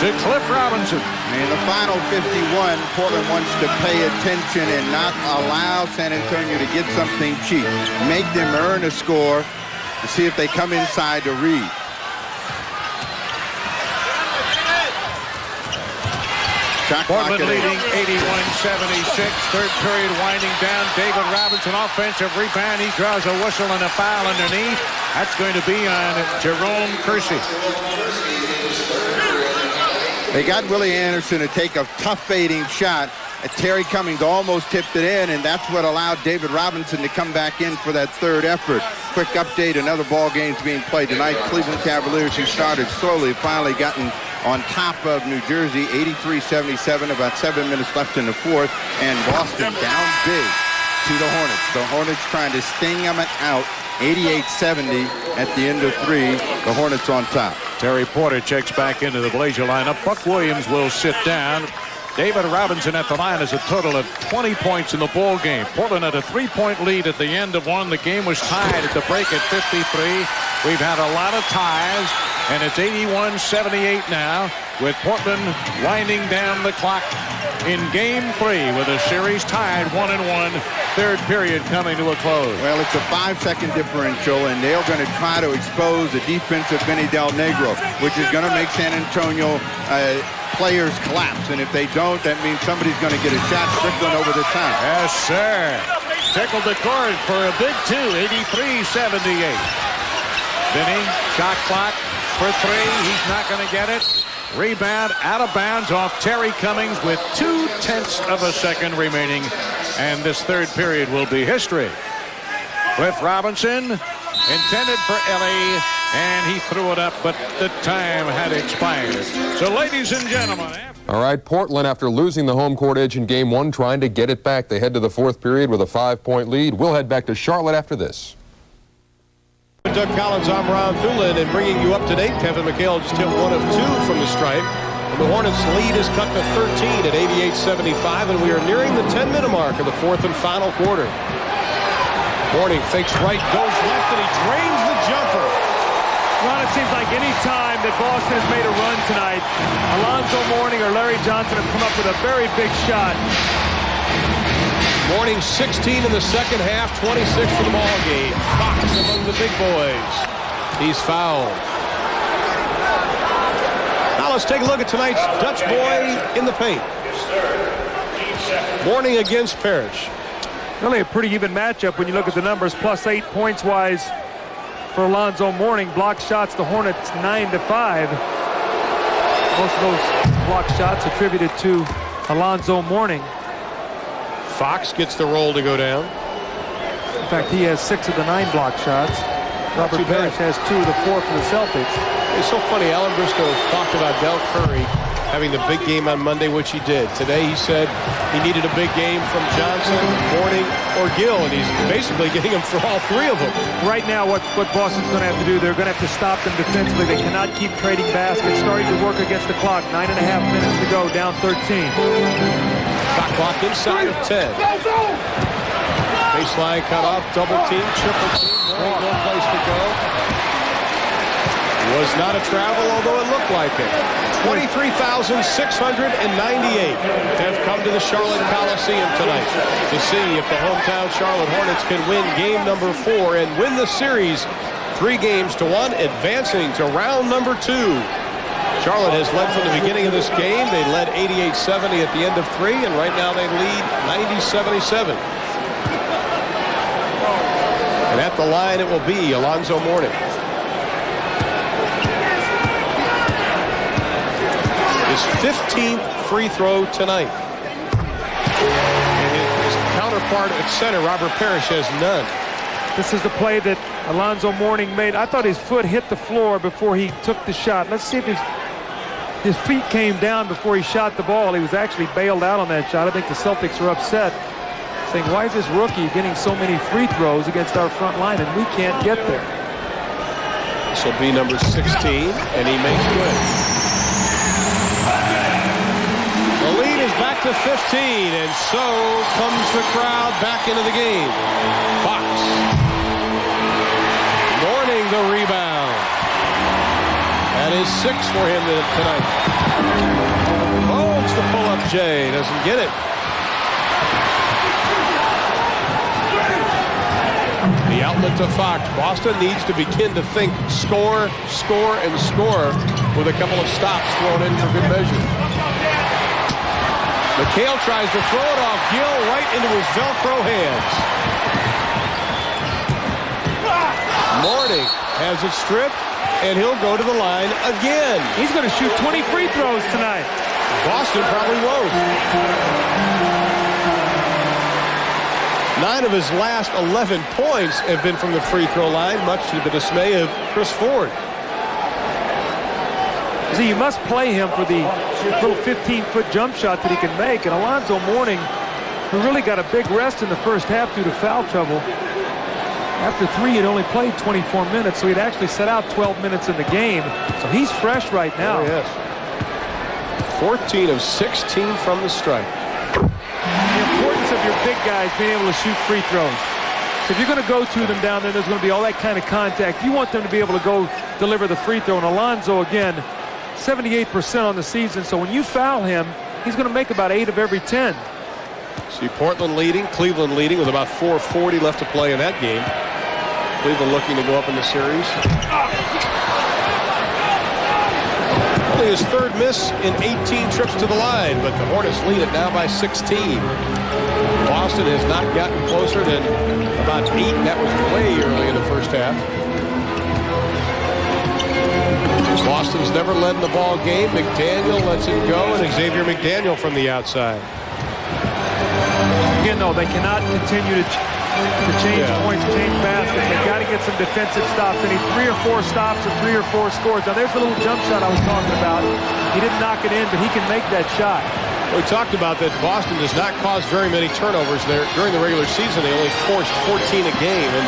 to Cliff Robinson. In the final 51, Portland wants to pay attention and not allow San Antonio to get something cheap. Make them earn a score to see if they come inside to read. Portland leading 81-76. Third period winding down. David Robinson, offensive rebound. He draws a whistle and a foul underneath. That's going to be on Jerome Kersey. They got Willie Anderson to take a tough baiting shot, Terry Cummings almost tipped it in, and that's what allowed David Robinson to come back in for that third effort. Quick update, another ball game's being played tonight. Cleveland Cavaliers, who started slowly, finally gotten on top of New Jersey, 83-77, about 7 minutes left in the fourth, and Boston down big to the Hornets. The Hornets trying to sting them out, 88-70 at the end of three. The Hornets on top. Terry Porter checks back into the Blazer lineup. Buck Williams will sit down. David Robinson at the line is a total of 20 points in the ball game. Portland had a 3-point lead at the end of one. The game was tied at the break at 53. We've had a lot of ties, and it's 81-78 now, with Portland winding down the clock in game 3 with a series tied 1-1. Third period coming to a close. Well, it's a 5-second differential, and they're going to try to expose the defense of Vinny Del Negro, which is going to make San Antonio players collapse. And if they don't, that means somebody's going to get a shot. Strickland over the top. Yes, sir. Tickled the cord for a big two, 83-78. Vinny, shot clock for three. He's not going to get it. Rebound out of bounds off Terry Cummings with 0.2 of a second remaining. And this third period will be history. Cliff Robinson intended for Ellie, and he threw it up, but the time had expired. So, ladies and gentlemen. All right, Portland, after losing the home court edge in game 1, trying to get it back. They head to the fourth period with a 5-point lead. We'll head back to Charlotte after this. Doug Collins, I'm Ron Thulin, and bringing you up to date. Kevin McHale just hit 1 of 2 from the stripe. And the Hornets' lead is cut to 13 at 88-75, and we are nearing the 10-minute mark of the fourth and final quarter. Mourning fakes right, goes left, and he drains the jumper. Ron, it seems like any time that Boston has made a run tonight, Alonzo Mourning or Larry Johnson have come up with a very big shot. Mourning 16 in the second half, 26 for the ball game. Fox among the big boys. He's fouled. Now let's take a look at tonight's Dutch boy in the paint. Mourning against Parrish. Really a pretty even matchup when you look at the numbers. +8 points-wise for Alonzo Mourning. Block shots, the Hornets 9-5. Most of those block shots attributed to Alonzo Mourning. Fox gets the roll to go down. In fact, he has 6 of the 9 block shots. Robert Parrish has 2 of the 4 for the Celtics. It's so funny. Alan Briscoe talked about Del Curry having the big game on Monday, which he did. Today he said he needed a big game from Johnson, Mourning, or Gill, and he's basically getting them for all 3 of them. Right now, what Boston's going to have to do, they're going to have to stop them defensively. They cannot keep trading baskets. Starting to work against the clock. 9.5 minutes to go, down 13. Shot clock inside of 10. Baseline cut off, double team, triple team. No place to go. Was not a travel, although it looked like it. 23,698 have come to the Charlotte Coliseum tonight to see if the hometown Charlotte Hornets can win game number 4 and win the series 3-1, advancing to round number 2. Charlotte has led from the beginning of this game. They led 88-70 at the end of 3, and right now they lead 90-77. And at the line it will be Alonzo Mourning. His 15th free throw tonight. And his counterpart at center, Robert Parrish, has none. This is the play that Alonzo Mourning made. I thought his foot hit the floor before he took the shot. Let's see if his feet came down before he shot the ball. He was actually bailed out on that shot. I think the Celtics are upset, saying, why is this rookie getting so many free throws against our front line and we can't get there? This will be number 16, and he makes good. The lead is back to 15, and so comes the crowd back into the game. Fox. Mourning the rebound. That is 6 for him tonight. Bogues the pull-up J. Doesn't get it. The outlet to Fox. Boston needs to begin to think score, score, and score with a couple of stops thrown in for good measure. McHale tries to throw it off Gill right into his Velcro hands. Mourning has it stripped, and he'll go to the line again. He's going to shoot 20 free throws tonight. Boston probably won't. 9 of his last 11 points have been from the free throw line, much to the dismay of Chris Ford. See, you must play him for the little 15-foot jump shot that he can make. And Alonzo Mourning, who really got a big rest in the first half due to foul trouble. After 3, he'd only played 24 minutes, so he'd actually set out 12 minutes in the game. So he's fresh right now. Oh, yes. 14 of 16 from the stripe. The importance of your big guys being able to shoot free throws. So if you're going to go to them down there, there's going to be all that kind of contact. You want them to be able to go deliver the free throw. And Alonzo, again, 78% on the season. So when you foul him, he's going to make about 8 of every 10. See Portland leading, Cleveland leading with about 4:40 left to play in that game. Cleveland looking to go up in the series. Only his 3rd miss in 18 trips to the line, but the Hornets lead it now by 16. Boston has not gotten closer than about 8. That was way early in the first half. Boston's never led in the ball game. McDaniel lets it go, and Xavier McDaniel from the outside. Again, though, they cannot continue to change points, change baskets. They've got to get some defensive stops. They need 3 or 4 stops or 3 or 4 scores. Now, there's the little jump shot I was talking about. He didn't knock it in, but he can make that shot. We talked about that Boston does not cause very many turnovers there. During the regular season, they only forced 14 a game. And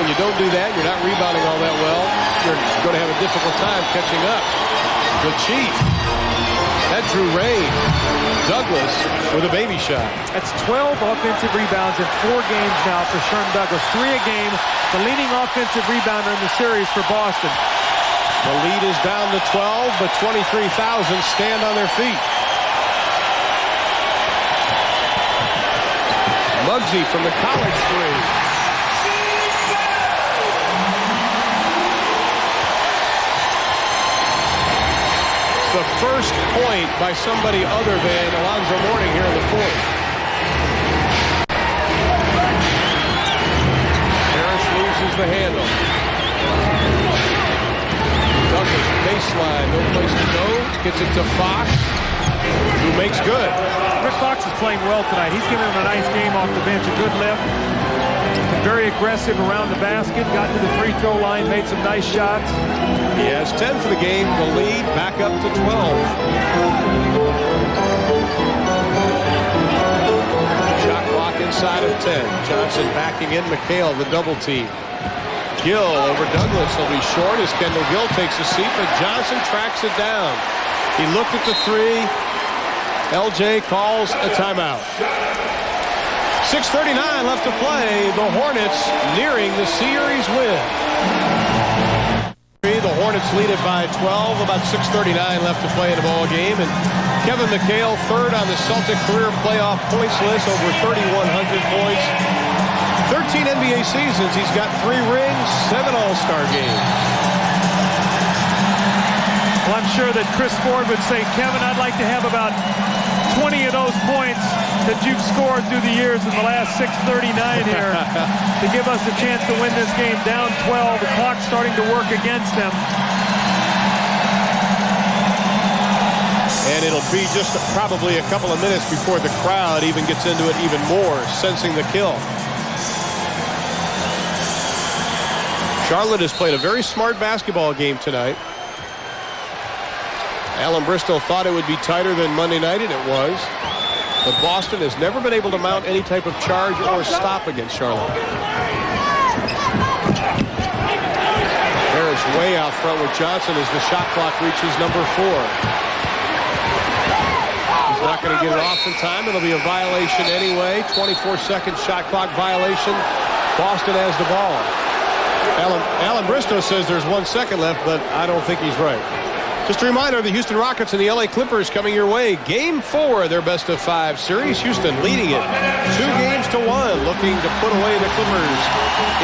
when you don't do that, you're not rebounding all that well, you're going to have a difficult time catching up. The Chief. That drew rain. Douglas with a baby shot. That's 12 offensive rebounds in 4 games now for Sherman Douglas. 3 a game. The leading offensive rebounder in the series for Boston. The lead is down to 12, but 23,000 stand on their feet. Muggsy from the college 3. The first point by somebody other than Alonzo Mourning here in the 4th. Harris loses the handle. Douglas baseline, no place to go. Gets it to Fox, who makes good. Rick Fox is playing well tonight. He's giving him a nice game off the bench, a good lift. Very aggressive around the basket, got to the free throw line, made some nice shots. He has 10 for the game, the lead back up to 12. Shot clock inside of 10. Johnson backing in McHale, the double team. Gill over Douglas, he'll be short as Kendall Gill takes a seat, but Johnson tracks it down. He looked at the 3. LJ calls a timeout. 6:39 left to play. The Hornets nearing the series win. The Hornets lead it by 12. About 6:39 left to play in the ball game. And Kevin McHale, 3rd on the Celtic career playoff points list, over 3,100 points. 13 NBA seasons. He's got 3 rings, 7 All-Star games. Well, I'm sure that Chris Ford would say, Kevin, I'd like to have about 20 of those points that you've scored through the years in the last 6:39 here to give us a chance to win this game. Down 12, the clock's starting to work against them. And it'll be just probably a couple of minutes before the crowd even gets into it even more, sensing the kill. Charlotte has played a very smart basketball game tonight. Alan Bristol thought it would be tighter than Monday night, and it was. But Boston has never been able to mount any type of charge or stop against Charlotte. Harris way out front with Johnson as the shot clock reaches number 4. He's not going to get it off in time. It'll be a violation anyway. 24-second shot clock violation. Boston has the ball. Alan Bristow says there's 1 second left, but I don't think he's right. Just a reminder, the Houston Rockets and the LA Clippers coming your way. Game 4 of their best-of-5 series. Houston leading it 2-1, looking to put away the Clippers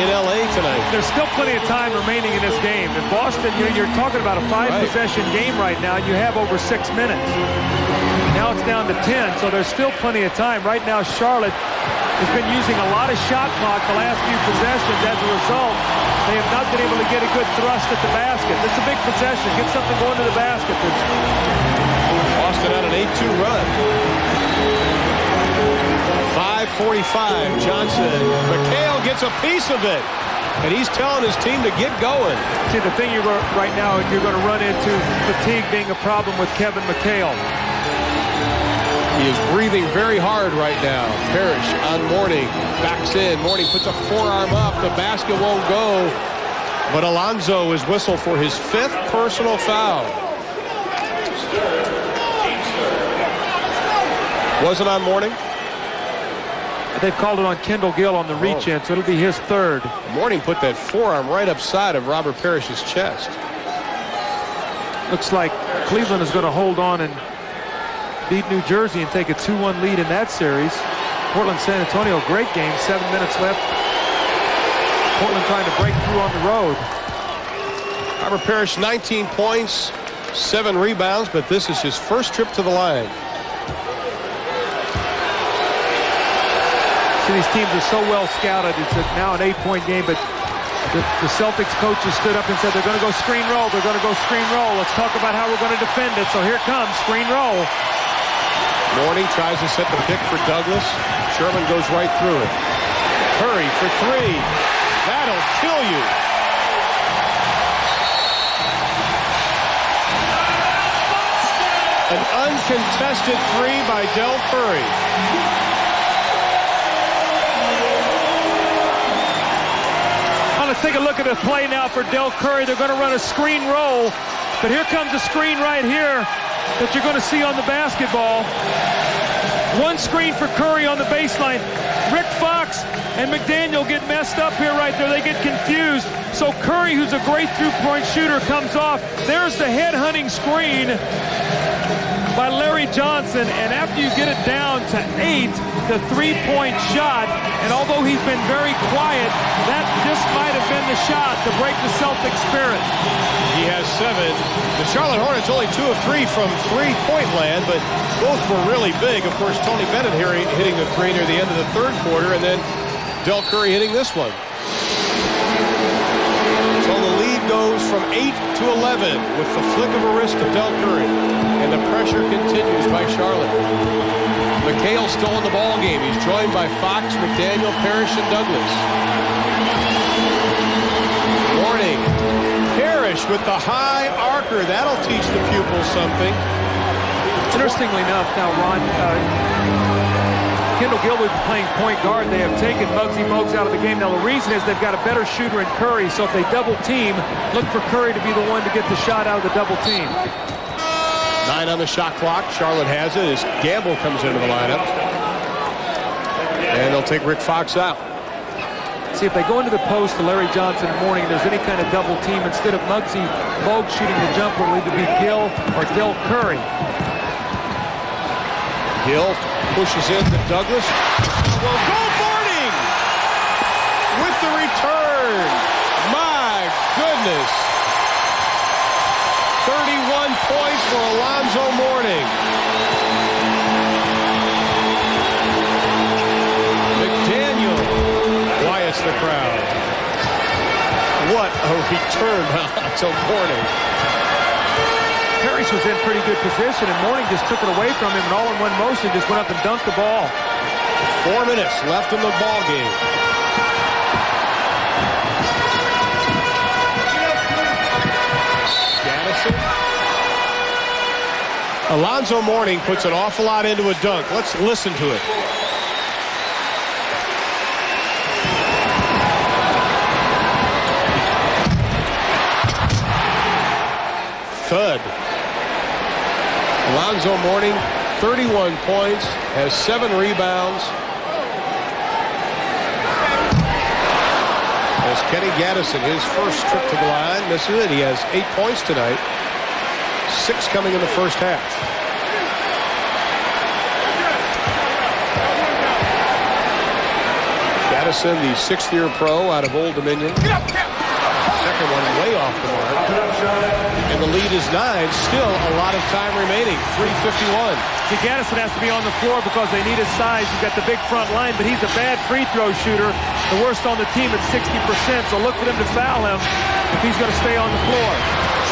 in LA tonight. There's still plenty of time remaining in this game. In Boston, you're talking about a 5-possession game right now, and you have over 6 minutes. Now it's down to 10, so there's still plenty of time. Right now, Charlotte has been using a lot of shot clock the last few possessions. As a result, they have not been able to get a good thrust at the basket. It's a big possession. Get something going to the basket. Boston on an 8-2 run. 45. Johnson. McHale gets a piece of it. And he's telling his team to get going. See, the thing right now, you're going to run into fatigue being a problem with Kevin McHale. He is breathing very hard right now. Parrish on Mourning. Backs in. Mourning puts a forearm up. The basket won't go. But Alonzo is whistled for his 5th personal foul. Was it on Mourning? They've called it on Kendall Gill on the reach-in, so it'll be his 3rd. Mourning put that forearm right upside of Robert Parrish's chest. Looks like Cleveland is going to hold on and beat New Jersey and take a 2-1 lead in that series. Portland, San Antonio, great game. 7 minutes left. Portland trying to break through on the road. Robert Parrish, 19 points, 7 rebounds, but this is his first trip to the line. These teams are so well scouted. It's now an 8-point game, but the Celtics coaches stood up and said they're going to go screen roll. They're going to go screen roll. Let's talk about how we're going to defend it. So here it comes, screen roll. Mourning tries to set the pick for Douglas. Sherman goes right through it. Curry for 3. That'll kill you. An uncontested 3 by Del Curry. Let's take a look at the play now for Del Curry. They're going to run a screen roll, but here comes a screen right here that you're going to see on the basketball. One screen for Curry on the baseline. Rick Fox and McDaniel get messed up here right there. They get confused. So Curry, who's a great three-point shooter, comes off. There's the head-hunting screen by Larry Johnson, and after you get it down to 8, the three-point shot, and although he's been very quiet, that just might have been the shot to break the Celtic spirit. He has 7. The Charlotte Hornets only 2 of 3 from three-point land, but both were really big. Of course, Tony Bennett here hitting the 3 near the end of the 3rd quarter, and then Del Curry hitting this one. So the lead goes from 8 to 11 with the flick of a wrist of Del Curry, and the pressure continues by Charlotte. McHale still in the ball game. He's joined by Fox, McDaniel, Parrish, and Douglas. Mourning. Parrish with the high arcer. That'll teach the pupils something. Interestingly enough, now, Ron, Kendall Gill will be playing point guard. They have taken Muggsy Bogues out of the game. Now, the reason is they've got a better shooter in Curry, so if they double team, look for Curry to be the one to get the shot out of the double team. 9 on the shot clock. Charlotte has it as Gamble comes into the lineup. And they'll take Rick Fox out. See, if they go into the post to Larry Johnson in the morning, there's any kind of double team, instead of Muggsy Bogues shooting the jumper, it'll either be Gill or Del Curry. Gill pushes in to Douglas. Well, go Mourning with the return. My goodness. 31 points for Alonzo Mourning. McDaniel quiets the crowd. What a return by Alonzo Mourning. Parrish was in pretty good position, and Mourning just took it away from him, and all in one motion just went up and dunked the ball. 4 minutes left in the ball game. Alonzo Mourning puts an awful lot into a dunk. Let's listen to it. Thud. Alonzo Mourning, 31 points, has 7 rebounds. As Kenny Gaddison, his first trip to the line, misses it. He has 8 points tonight. 6 coming in the first half. Gaddison, the 6th-year pro out of Old Dominion. Second one way off the mark. And the lead is 9. Still a lot of time remaining. 3:51. See, Gaddison has to be on the floor because they need his size. He's got the big front line, but he's a bad free throw shooter. The worst on the team at 60%. So look for them to foul him if he's going to stay on the floor.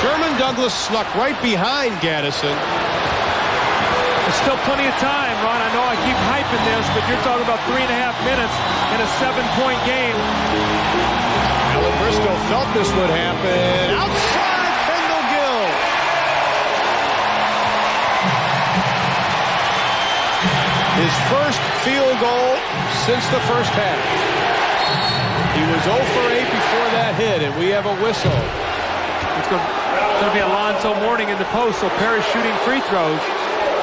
Sherman Douglas snuck right behind Gaddison. The Still plenty of time, Ron. I know I keep hyping this, but you're talking about 3.5 minutes in a 7-point game. Alan Briscoe felt this would happen. Outside, Kendall Gill. His first field goal since the first half. He was 0 for 8 before that hit, and we have a whistle. It's going to be Alonzo Mourning in the post, so Parrish shooting free throws.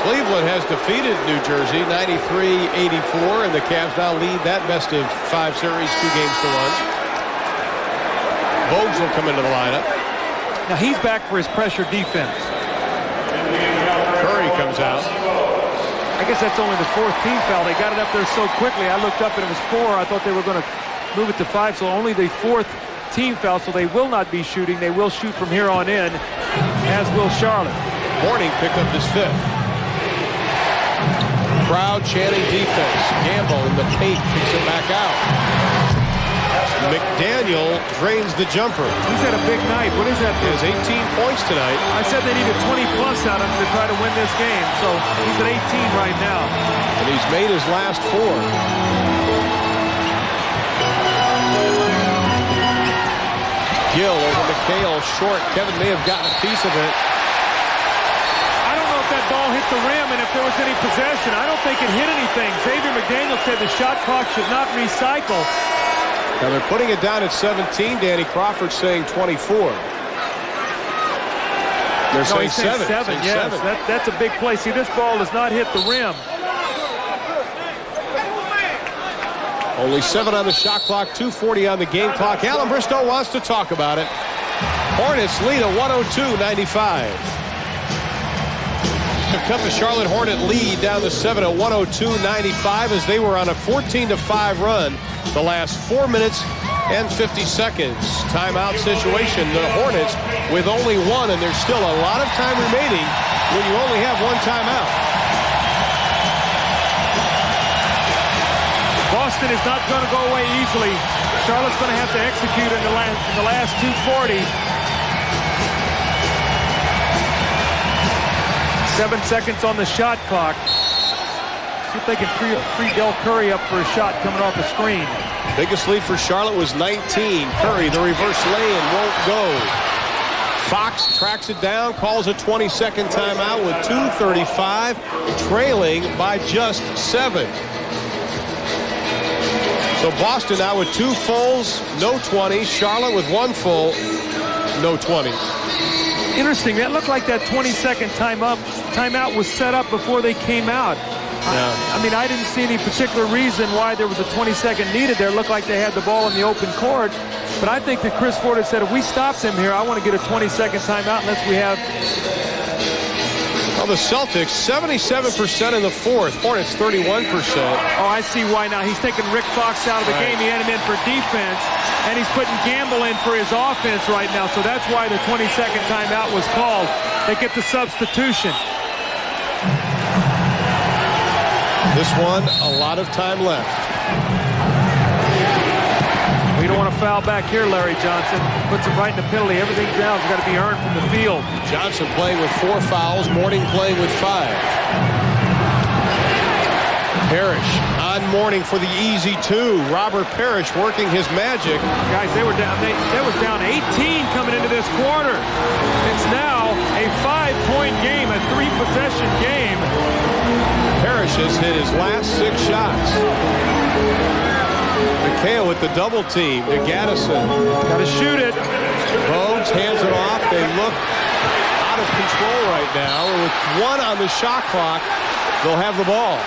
Cleveland has defeated New Jersey 93-84, and the Cavs now lead that best of 5 series 2 games to 1. Bogues will come into the lineup. Now he's back for his pressure defense. Curry comes out. I guess that's only the 4th team foul. They got it up there so quickly. I looked up and it was 4. I thought they were going to move it to 5, so only the 4th team foul, so they will not be shooting. They will shoot from here on in, as will Charlotte. Mourning picked up his 5th. Crowd chanting defense. Gamble in the paint kicks it back out. McDaniel drains the jumper. He's had a big night. What is that? He has 18 points tonight. I said they needed 20 plus out of him to try to win this game. So he's at 18 right now. And he's made his last 4. Gill over McHale, short. Kevin may have gotten a piece of it. I don't know if that ball hit the rim and if there was any possession. I don't think it hit anything. Xavier McDaniel said the shot clock should not recycle. Now they're putting it down at 17. Danny Crawford saying 24. They're saying 7. Yes, that's a big play. See, this ball does not hit the rim. Only 7 on the shot clock, 2:40 on the game clock. Alan Briscoe wants to talk about it. Hornets lead at 102-95. Have cut the Charlotte Hornet lead down to 7 at 102-95 as they were on a 14-5 run the last 4 minutes and 50 seconds. Timeout situation. The Hornets with only 1, and there's still a lot of time remaining when you only have 1 timeout. Boston is not going to go away easily. Charlotte's going to have to execute in the last 2:40. 7 seconds on the shot clock. See if they can free Del Curry up for a shot coming off the screen. Biggest lead for Charlotte was 19. Curry, the reverse lay-in, won't go. Fox tracks it down, calls a 20-second timeout with 2:35, trailing by just 7. So Boston now with 2 fulls, no 20s. Charlotte with 1 full, no 20s. Interesting. That looked like that 20-second timeout was set up before they came out. I mean, I didn't see any particular reason why there was a 20-second needed there. It looked like they had the ball in the open court. But I think that Chris Ford had said, if we stop them here, I want to get a 20-second timeout unless we have... Well, the Celtics, 77% in the 4th. Hornets, 31%. Oh, I see why now. He's taking Rick Fox out of the game. He had him in for defense, and he's putting Gamble in for his offense right now. So that's why the 20-second timeout was called. They get the substitution. This one, a lot of time left. We don't want to foul back here, Larry Johnson. Puts him right in the penalty. Everything down has got to be earned from the field. Johnson playing with 4 fouls. Mourning playing with 5. Parrish on Mourning for the easy 2. Robert Parrish working his magic. Guys, they were down. They was down 18 coming into this quarter. It's now a 5-point game, a 3-possession game. Parrish has hit his last 6 shots. McHale with the double team to Gaddison. Got to shoot it. Bogues hands it off. They look out of control right now. And with 1 on the shot clock, they'll have the ball.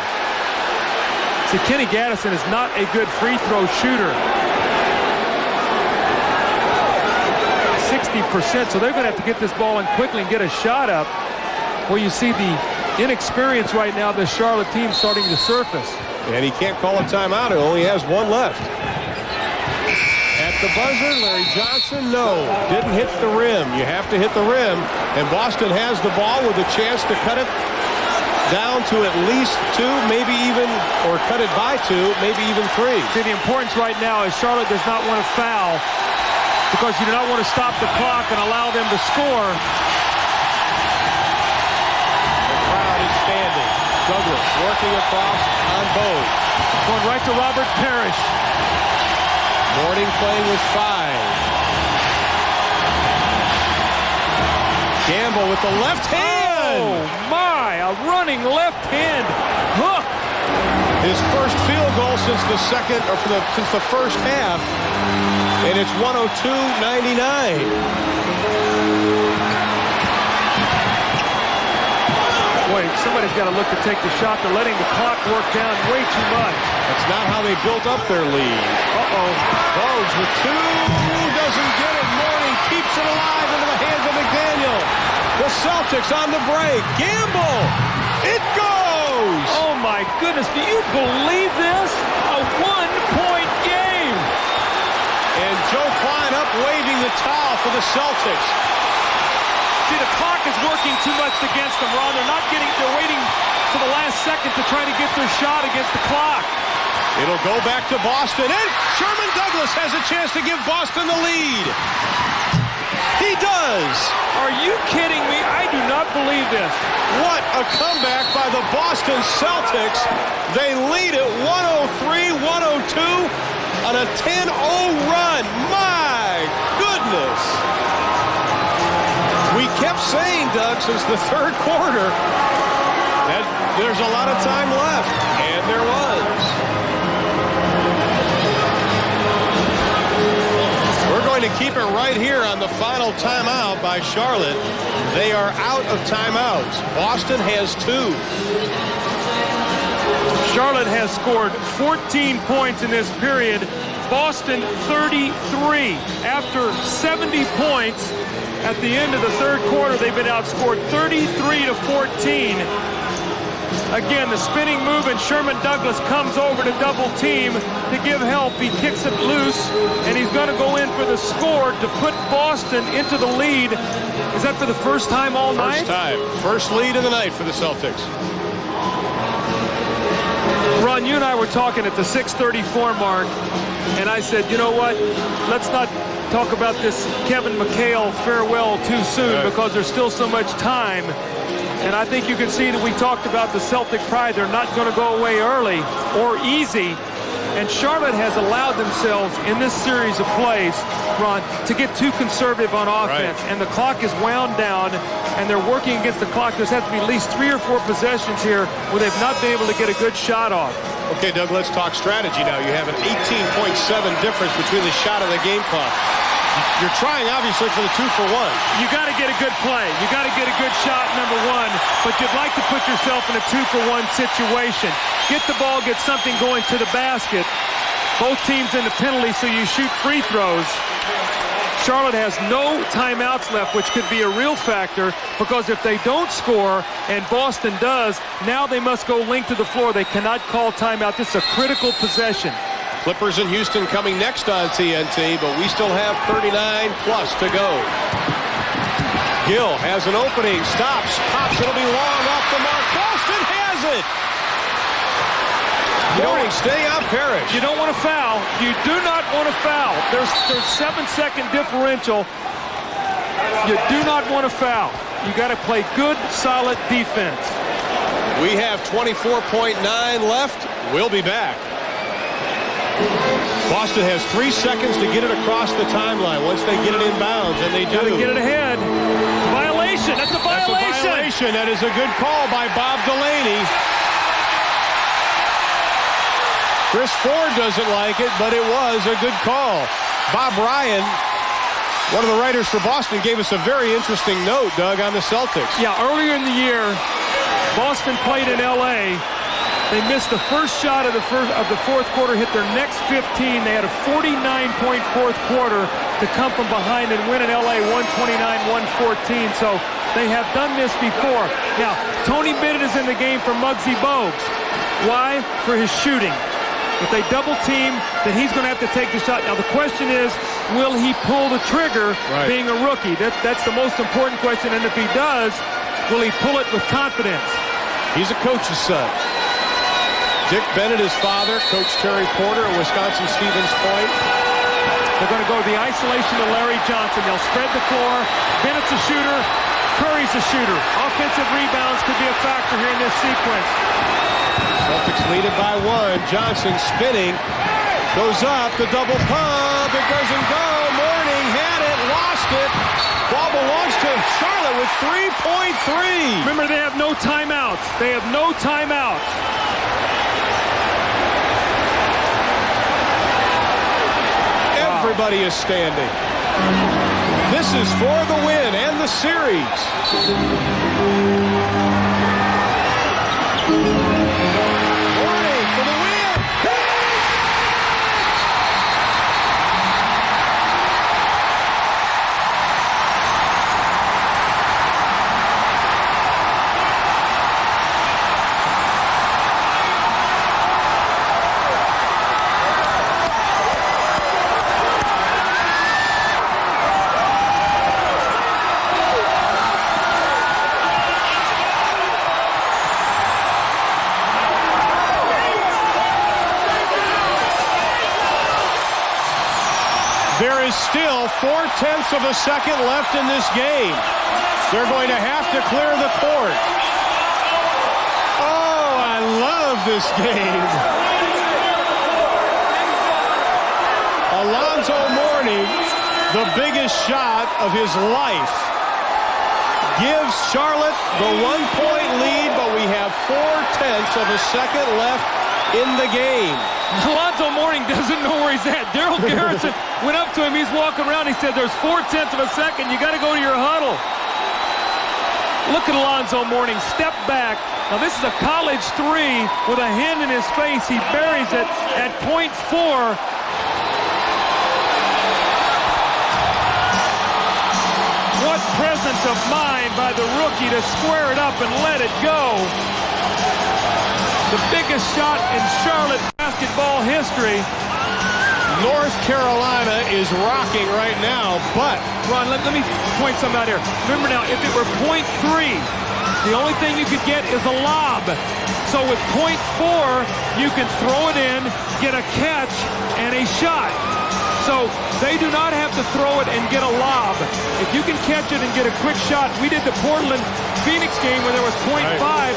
See, Kenny Gaddison is not a good free throw shooter. 60%, so they're going to have to get this ball in quickly and get a shot up. Where you see the inexperience right now, the Charlotte team starting to surface. And he can't call a timeout. He only has 1 left. At the buzzer, Larry Johnson, no. Didn't hit the rim. You have to hit the rim. And Boston has the ball with a chance to cut it down to at least 2, maybe even, or cut it by 2, maybe even 3. See, the importance right now is Charlotte does not want to foul because you do not want to stop the clock and allow them to score. The crowd is standing. working across on Bogue. Going right to Robert Parrish. Morning playing with 5. Gamble with the left hand. Oh my, a running left hand hook. His first field goal since the first half, and it's 102-99. Wait, somebody's got to look to take the shot. They're letting the clock work down way too much. That's not how they built up their lead. Uh-oh. Bogues with 2, doesn't get it. Morning keeps it alive into the hands of McDaniel. The Celtics on the break. Gamble. It goes. Oh my goodness, do you believe this? A 1-point game. And Joe Klein up waving the towel for the Celtics. See, the clock is working too much against them, Ron. They're waiting for the last second to try to get their shot against the clock. It'll go back to Boston, and Sherman Douglas has a chance to give Boston the lead. He does. Are you kidding me? I do not believe this. What a comeback by the Boston Celtics. They lead it 103-102 on a 10-0 run. My goodness. We kept saying, Doug, since the third quarter that there's a lot of time left, and there was. We're going to keep it right here on the final timeout by Charlotte. They are out of timeouts. Boston has 2. Charlotte has scored 14 points in this period. Boston 33. After 70 points at the end of the third quarter, they've been outscored 33-14. Again, the spinning move, and Sherman Douglas comes over to double team to give help. He kicks it loose, and he's going to go in for the score to put Boston into the lead. Is that for the first time all night? First time. First lead of the night for the Celtics. Ron, you and I were talking at the 6:34 mark, and I said, you know what? Let's not talk about this Kevin McHale farewell too soon because there's still so much time. And I think you can see that we talked about the Celtic pride. They're not going to go away early or easy. And Charlotte has allowed themselves in this series of plays, Ron, to get too conservative on offense. Right. And the clock is wound down, and they're working against the clock. There's have to be at least 3 or 4 possessions here where they've not been able to get a good shot off. Okay, Doug, let's talk strategy now. You have an 18.7 difference between the shot and the game clock. You're trying, obviously, for the 2-for-1. You got to get a good play. You got to get a good shot, number 1. But you'd like to put yourself in a 2-for-1 situation. Get the ball, get something going to the basket. Both teams in the penalty, so you shoot free throws. Charlotte has no timeouts left, which could be a real factor, because if they don't score, and Boston does, now they must go link to the floor. They cannot call timeout. This is a critical possession. Clippers in Houston coming next on TNT, but we still have 39 plus to go. Gill has an opening, stops, pops, it'll be long off the mark. Boston has it! Morning, stay on Parrish. You don't want to foul. You do not want to foul. There's 7-second differential. You do not want to foul. You got to play good, solid defense. We have 24.9 left. We'll be back. Boston has 3 seconds to get it across the timeline once they get it in bounds, and they do. Got to get it ahead. Violation. That's a violation. That's a violation. That is a good call by Bob Delaney. Chris Ford doesn't like it, but it was a good call. Bob Ryan, one of the writers for Boston, gave us a very interesting note, Doug, on the Celtics. Yeah, earlier in the year, Boston played in L.A. They missed the first shot of the fourth quarter, hit their next 15. They had a 49-point fourth quarter to come from behind and win in L.A. 129-114. So they have done this before. Now, Tony Bennett is in the game for Muggsy Bogues. Why? For his shooting. If they double team, then he's going to have to take the shot. Now, the question is, will he pull the trigger being a rookie? That's the most important question. And if he does, will he pull it with confidence? He's a coach's son. Dick Bennett, his father, Coach Terry Porter at Wisconsin-Stevens Point. They're going to go the isolation to Larry Johnson. They'll spread the floor. Bennett's a shooter. Curry's a shooter. Offensive rebounds could be a factor here in this sequence. Celtics lead it by 1. Johnson spinning. Goes up. The double pump. It doesn't go. Mourning had it. Lost it. Ball belongs to Charlotte with 3.3. Remember, they have no timeouts. They have no timeouts. Everybody is standing. This is for the win and the series. Mourning for the win. There is still 0.4 of a second left in this game. They're going to have to clear the court. Oh, I love this game. Alonzo Mourning, the biggest shot of his life, gives Charlotte the 1-point lead, but we have 0.4 of a second left in the game. Alonzo Mourning doesn't know where he's at. Daryl Garrison went up to him. He's walking around. He said, there's 0.4 of a second. You got to go to your huddle. Look at Alonzo Mourning. Step back. Now, this is a college three with a hand in his face. He buries it at 0.4. What presence of mind by the rookie to square it up and let it go. The biggest shot in Charlotte basketball history. North Carolina is rocking right now, but... Ron, let me point something out here. Remember now, if it were 0.3, the only thing you could get is a lob. So with 0.4, you can throw it in, get a catch, and a shot. So they do not have to throw it and get a lob. If you can catch it and get a quick shot, we did the Portland-Phoenix game where there was 0.5.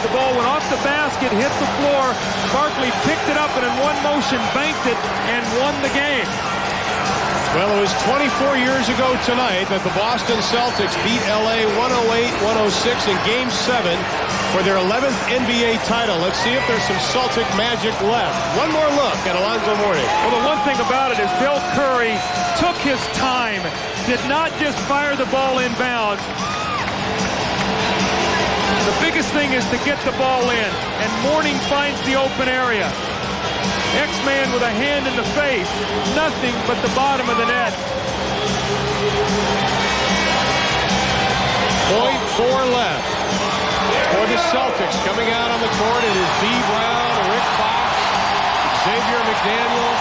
The ball went off the basket, hit the floor. Barkley picked it up and in one motion banked it and won the game. Well, it was 24 years ago tonight that the Boston Celtics beat LA 108-106 in Game 7 for their 11th NBA title. Let's see if there's some Celtic magic left. One more look at Alonzo Mourning. Well, the one thing about it is Bill Curry took his time, did not just fire the ball inbounds. The biggest thing is to get the ball in, and Mourning finds the open area. X-Man with a hand in the face, nothing but the bottom of the net. 0.4 left for the Celtics. Coming out on the court, it is D. Brown, Rick Fox, Xavier McDaniel.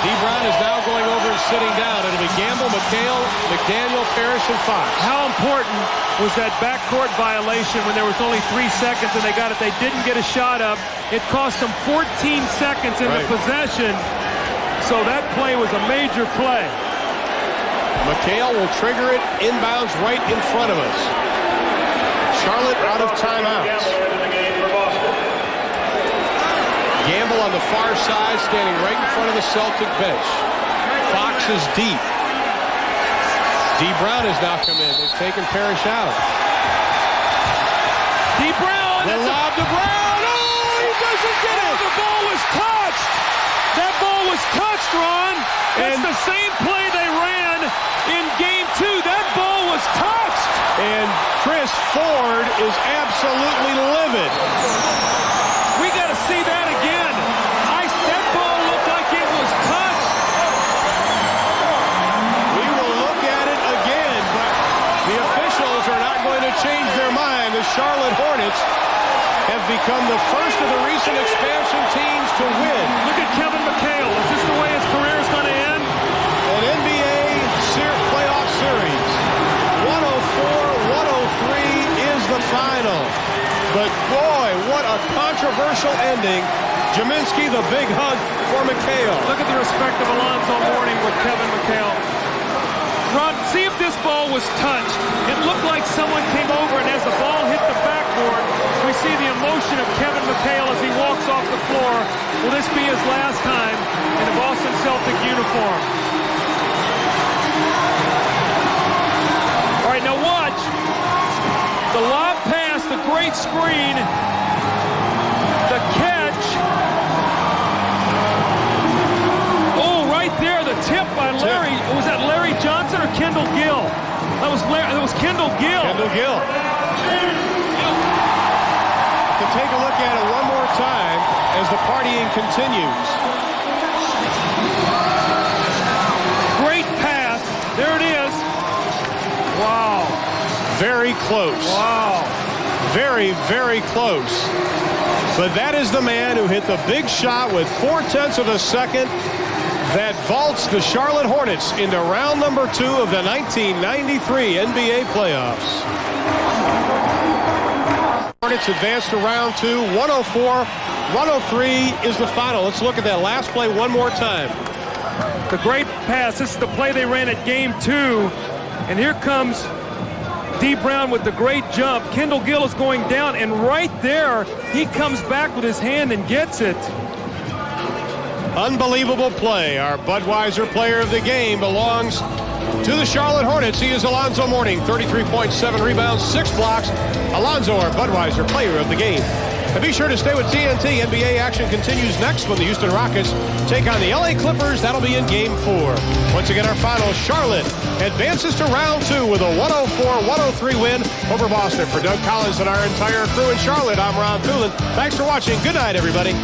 D. Brown is now going over and sitting down. It'll be Gamble, McHale, McDaniel, Parrish, and Fox. How important was that backcourt violation when there was only 3 seconds and they got it? They didn't get a shot up. It cost them 14 seconds in the possession. So that play was a major play. McHale will trigger it inbounds right in front of us. Charlotte out of timeouts. Gamble on the far side, standing right in front of the Celtic bench. Fox is deep. D. Brown has now come in. They've taken Parrish out. D. Brown! The lob to Brown! Oh, he doesn't get it! The ball was touched! That ball was touched, Ron! It's the same play they ran in Game 2. That ball was touched! And Chris Ford is absolutely livid. We got to see that again. That ball looked like it was touched. We will look at it again, but the officials are not going to change their mind. The Charlotte Hornets have become the first of the recent expansion teams to win. Look at Kevin McHale. Is this the way his career is going to end? An NBA playoff series. 104-103 is the final. But boy, what a controversial ending. Jaminski, the big hug for McHale. Look at the respect of Alonzo Mourning with Kevin McHale. Ron, see if this ball was touched. It looked like someone came over, and as the ball hit the backboard, we see the emotion of Kevin McHale as he will this be his last time in a Boston Celtic uniform? All right, now watch. The lob pass, the great screen, the catch. Oh, right there, the tip by Larry. Was that Larry Johnson or Kendall Gill? That was Kendall Gill. Kendall Gill. To take a look at it one more time as the partying continues. Great pass. There it is. Wow. Very close. Wow. Very, very close. But that is the man who hit the big shot with 0.4 of a second that vaults the Charlotte Hornets into round number 2 of the 1993 NBA playoffs. Hornets advance to round 2, 104-103 is the final. Let's look at that last play one more time. The great pass. This is the play they ran at game 2. And here comes D. Brown with the great jump. Kendall Gill is going down, and right there, he comes back with his hand and gets it. Unbelievable play. Our Budweiser player of the game belongs to the Charlotte Hornets. He is Alonzo Mourning, 33.7 rebounds, 6 blocks. Alonzo, our Budweiser player of the game. And be sure to stay with TNT. NBA action continues next when the Houston Rockets take on the LA Clippers. That'll be in Game 4. Once again, our final, Charlotte advances to round 2 with a 104-103 win over Boston. For Doug Collins and our entire crew in Charlotte, I'm Ron Thulin. Thanks for watching. Good night, everybody.